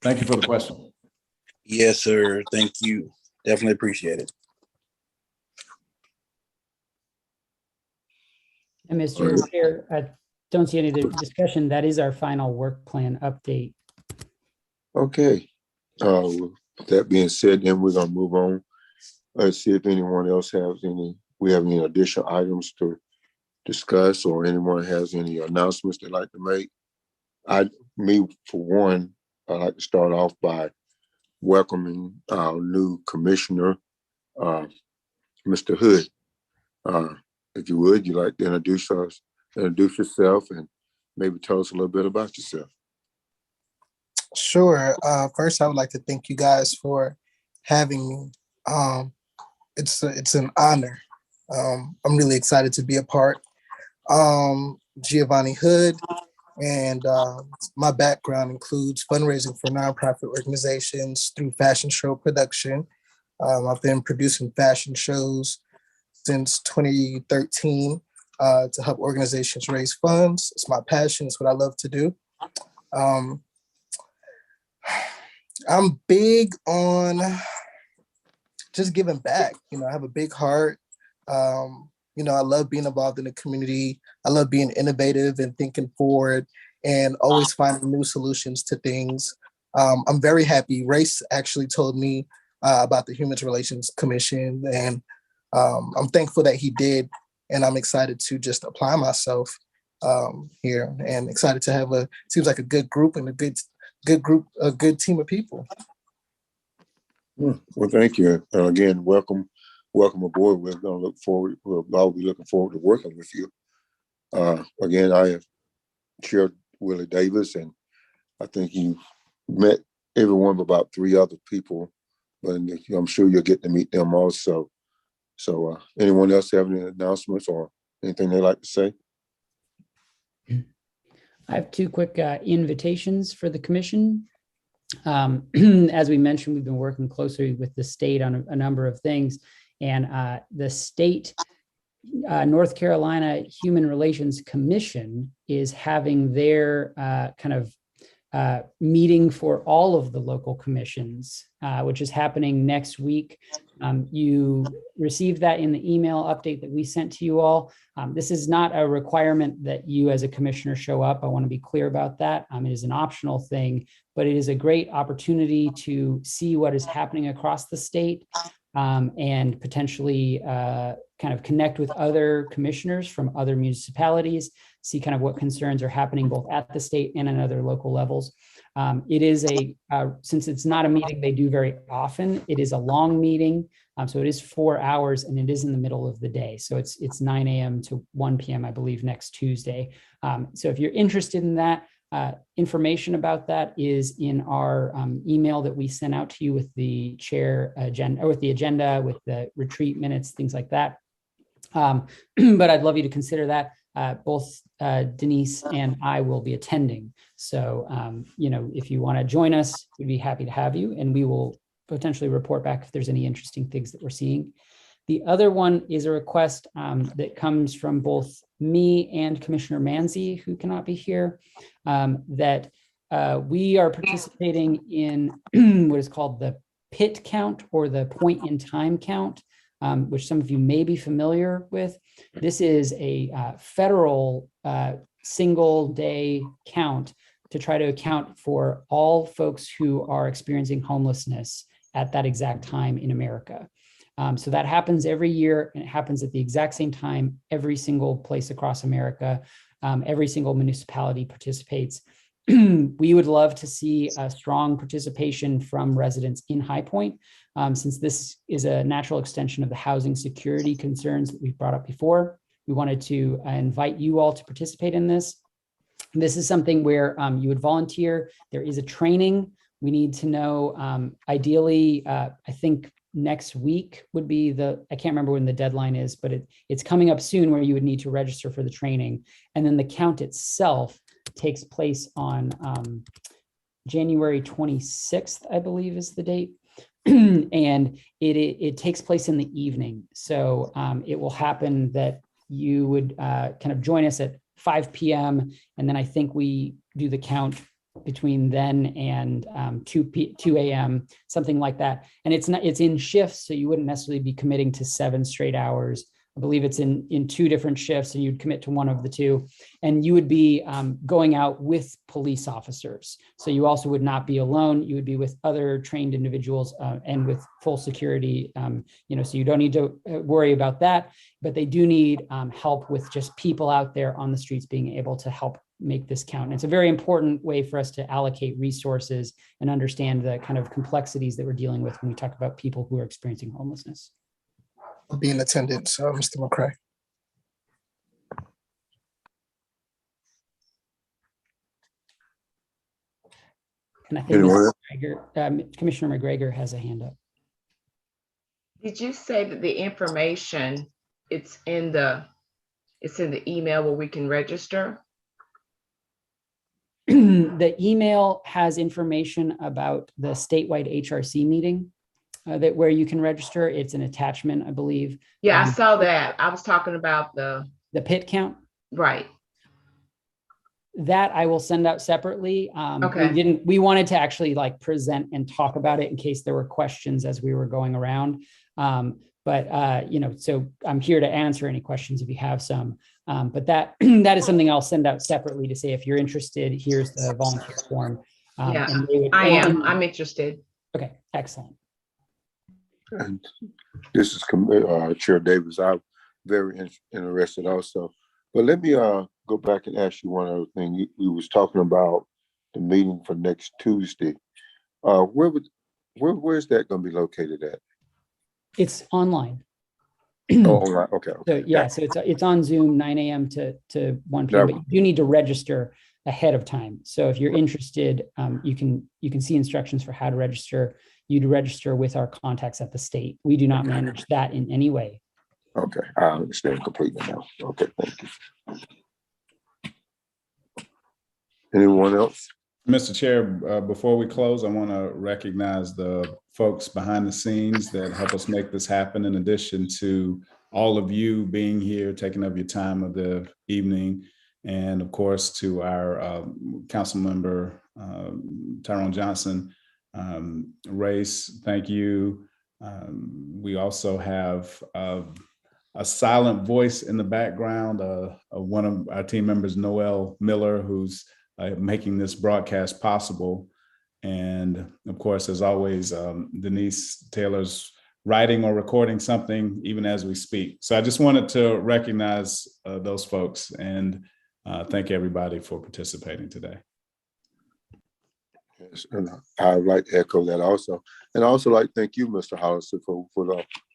Thank you for the question. Yes, sir. Thank you. Definitely appreciate it. And Mr. Chair, I don't see any other discussion. That is our final work plan update. Okay. With that being said, then we're gonna move on. Let's see if anyone else have any additional items to discuss, or anyone has any announcements they'd like to make. For one, I'd like to start off by welcoming our new commissioner, Mr. Hood. If you would, you'd like to introduce yourself and maybe tell us a little bit about yourself. Sure. First, I would like to thank you guys for having me. It's an honor. I'm really excited to be a part. Giovanni Hood, and my background includes fundraising for nonprofit organizations through fashion show production. I've been producing fashion shows since 2013 to help organizations raise funds. It's my passion. It's what I love to do. I'm big on just giving back. I have a big heart. I love being involved in the community. I love being innovative and thinking forward and always finding new solutions to things. I'm very happy. Race actually told me about the Human Relations Commission, and I'm thankful that he did. And I'm excited to just apply myself here, and excited to have seems like a good group and a good team of people. Well, thank you. And again, welcome aboard. We'll all be looking forward to working with you. Again, I have Chair Willie Davis, and I think you met every one of about 3 other people, but I'm sure you'll get to meet them also. So anyone else have any announcements or anything they'd like to say? I have two quick invitations for the commission. As we mentioned, we've been working closely with the state on a number of things, and the state North Carolina Human Relations Commission is having their meeting for all of the local commissions, which is happening next week. You received that in the email update that we sent to you all. This is not a requirement that you as a commissioner show up. I want to be clear about that. It is an optional thing, but it is a great opportunity to see what is happening across the state, and potentially kind of connect with other commissioners from other municipalities, see kind of what concerns are happening both at the state and in other local levels. It is since it's not a meeting they do very often, it is a long meeting. So it is 4 hours and it is in the middle of the day. So it's 9 a.m. to 1 p.m., I believe, next Tuesday. So if you're interested in that, information about that is in our email that we sent out to you with the chair agenda, or with the agenda, with the retreat minutes, things like that. But I'd love you to consider that. Both Denise and I will be attending. So, if you want to join us, we'd be happy to have you, and we will potentially report back if there's any interesting things that we're seeing. The other one is a request that comes from both me and Commissioner Manzi, who cannot be here, that we are participating in what is called the PIT count, or the point in time count, which some of you may be familiar with. This is a federal single day count to try to account for all folks who are experiencing homelessness at that exact time in America. So that happens every year, and it happens at the exact same time, every single place across America. Every single municipality participates. We would love to see a strong participation from residents in High Point, since this is a natural extension of the housing security concerns that we've brought up before. We wanted to invite you all to participate in this. This is something where you would volunteer. There is a training. We need to know, ideally, I think next week would be I can't remember when the deadline is, but it's coming up soon, where you would need to register for the training. And then the count itself takes place on January 26th, I believe is the date. And it takes place in the evening. So it will happen that you would kind of join us at 5 p.m. And then I think we do the count between then and 2 a.m., something like that. And it's in shifts, so you wouldn't necessarily be committing to 7 straight hours. I believe it's in 2 different shifts, and you'd commit to one of the 2. And you would be going out with police officers. So you also would not be alone. You would be with other trained individuals and with full security. So you don't need to worry about that. But they do need help with just people out there on the streets being able to help make this count. And it's a very important way for us to allocate resources and understand the kind of complexities that we're dealing with when we talk about people who are experiencing homelessness. I'll be in attendance, Mr. McCray. And I think Commissioner McGregor has a hand up. Did you say that the information it's in the email where we can register? The email has information about the statewide HRC meeting where you can register. It's an attachment, I believe. Yeah, I saw that. I was talking about the PIT count. Right. That I will send out separately. Okay. We wanted to actually present and talk about it in case there were questions as we were going around. So I'm here to answer any questions if you have some. But that is something I'll send out separately to say, if you're interested, here's the volunteer form. Yeah, I'm interested. Okay, excellent. And this is Chair Davis. I'm very interested also. But let me go back and ask you one other thing. We was talking about the meeting for next Tuesday. Where is that going to be located at? It's online. Oh, online. Okay. So yeah, so it's on Zoom, 9 a.m. to 1 p.m. But you need to register ahead of time. So if you're interested, you can see instructions for how to register. You'd register with our contacts at the state. We do not manage that in any way. Okay, I understand completely now. Okay, thank you. Anyone else? Mr. Chair, before we close, I want to recognize the folks behind the scenes that help us make this happen, in addition to all of you being here, taking up your time of the evening, and of course to our council member, Tyrone Johnson. Race, thank you. We also have a silent voice in the background, one of our team members, Noel Miller, who's making this broadcast possible. And of course, as always, Denise Taylor's writing or recording something even as we speak. So I just wanted to recognize those folks and thank everybody for participating today. Yes, and I'd like to echo that also. And I also like to thank you, Mr. Hollister, for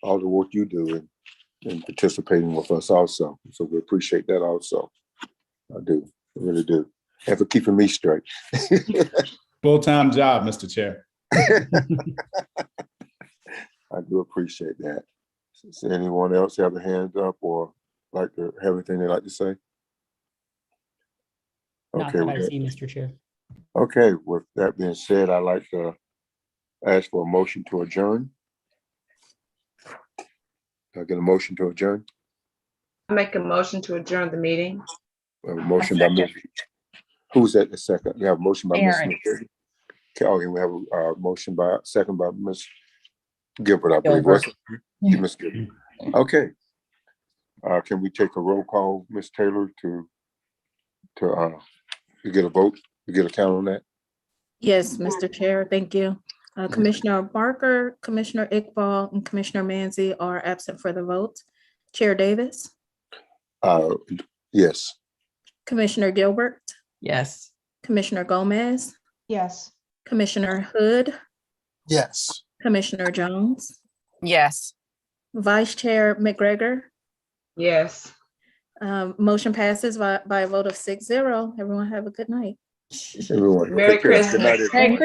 all the work you do and participating with us also. So we appreciate that also. I do, I really do. And for keeping me straight. Full-time job, Mr. Chair. I do appreciate that. Does anyone else have a hand up or like to have anything they'd like to say? Not that I see, Mr. Chair. Okay, with that being said, I'd like to ask for a motion to adjourn. Can I get a motion to adjourn? I make a motion to adjourn the meeting. We have a motion by Ms. Who's at the second? We have a motion by Ms. Aaron. Smith. Okay, we have a motion by second by Ms. Gilbert, I believe. Gilbert. Ms. Gilbert. Okay. Can we take a roll call, Ms. Taylor, to get a vote, to get a count on that? Yes, Mr. Chair, thank you. Commissioner Barker, Commissioner Iqbal, and Commissioner Manzi are absent for the vote. Chair Davis, Yes. Commissioner Gilbert, Yes. Commissioner Gomez, Yes. Commissioner Hood, Yes. Commissioner Jones, Yes. Vice Chair McGregor. Yes. Motion passes by a vote of 6-0. Everyone have a good night. Everyone. Merry Take care. Good night, Christmas. everyone.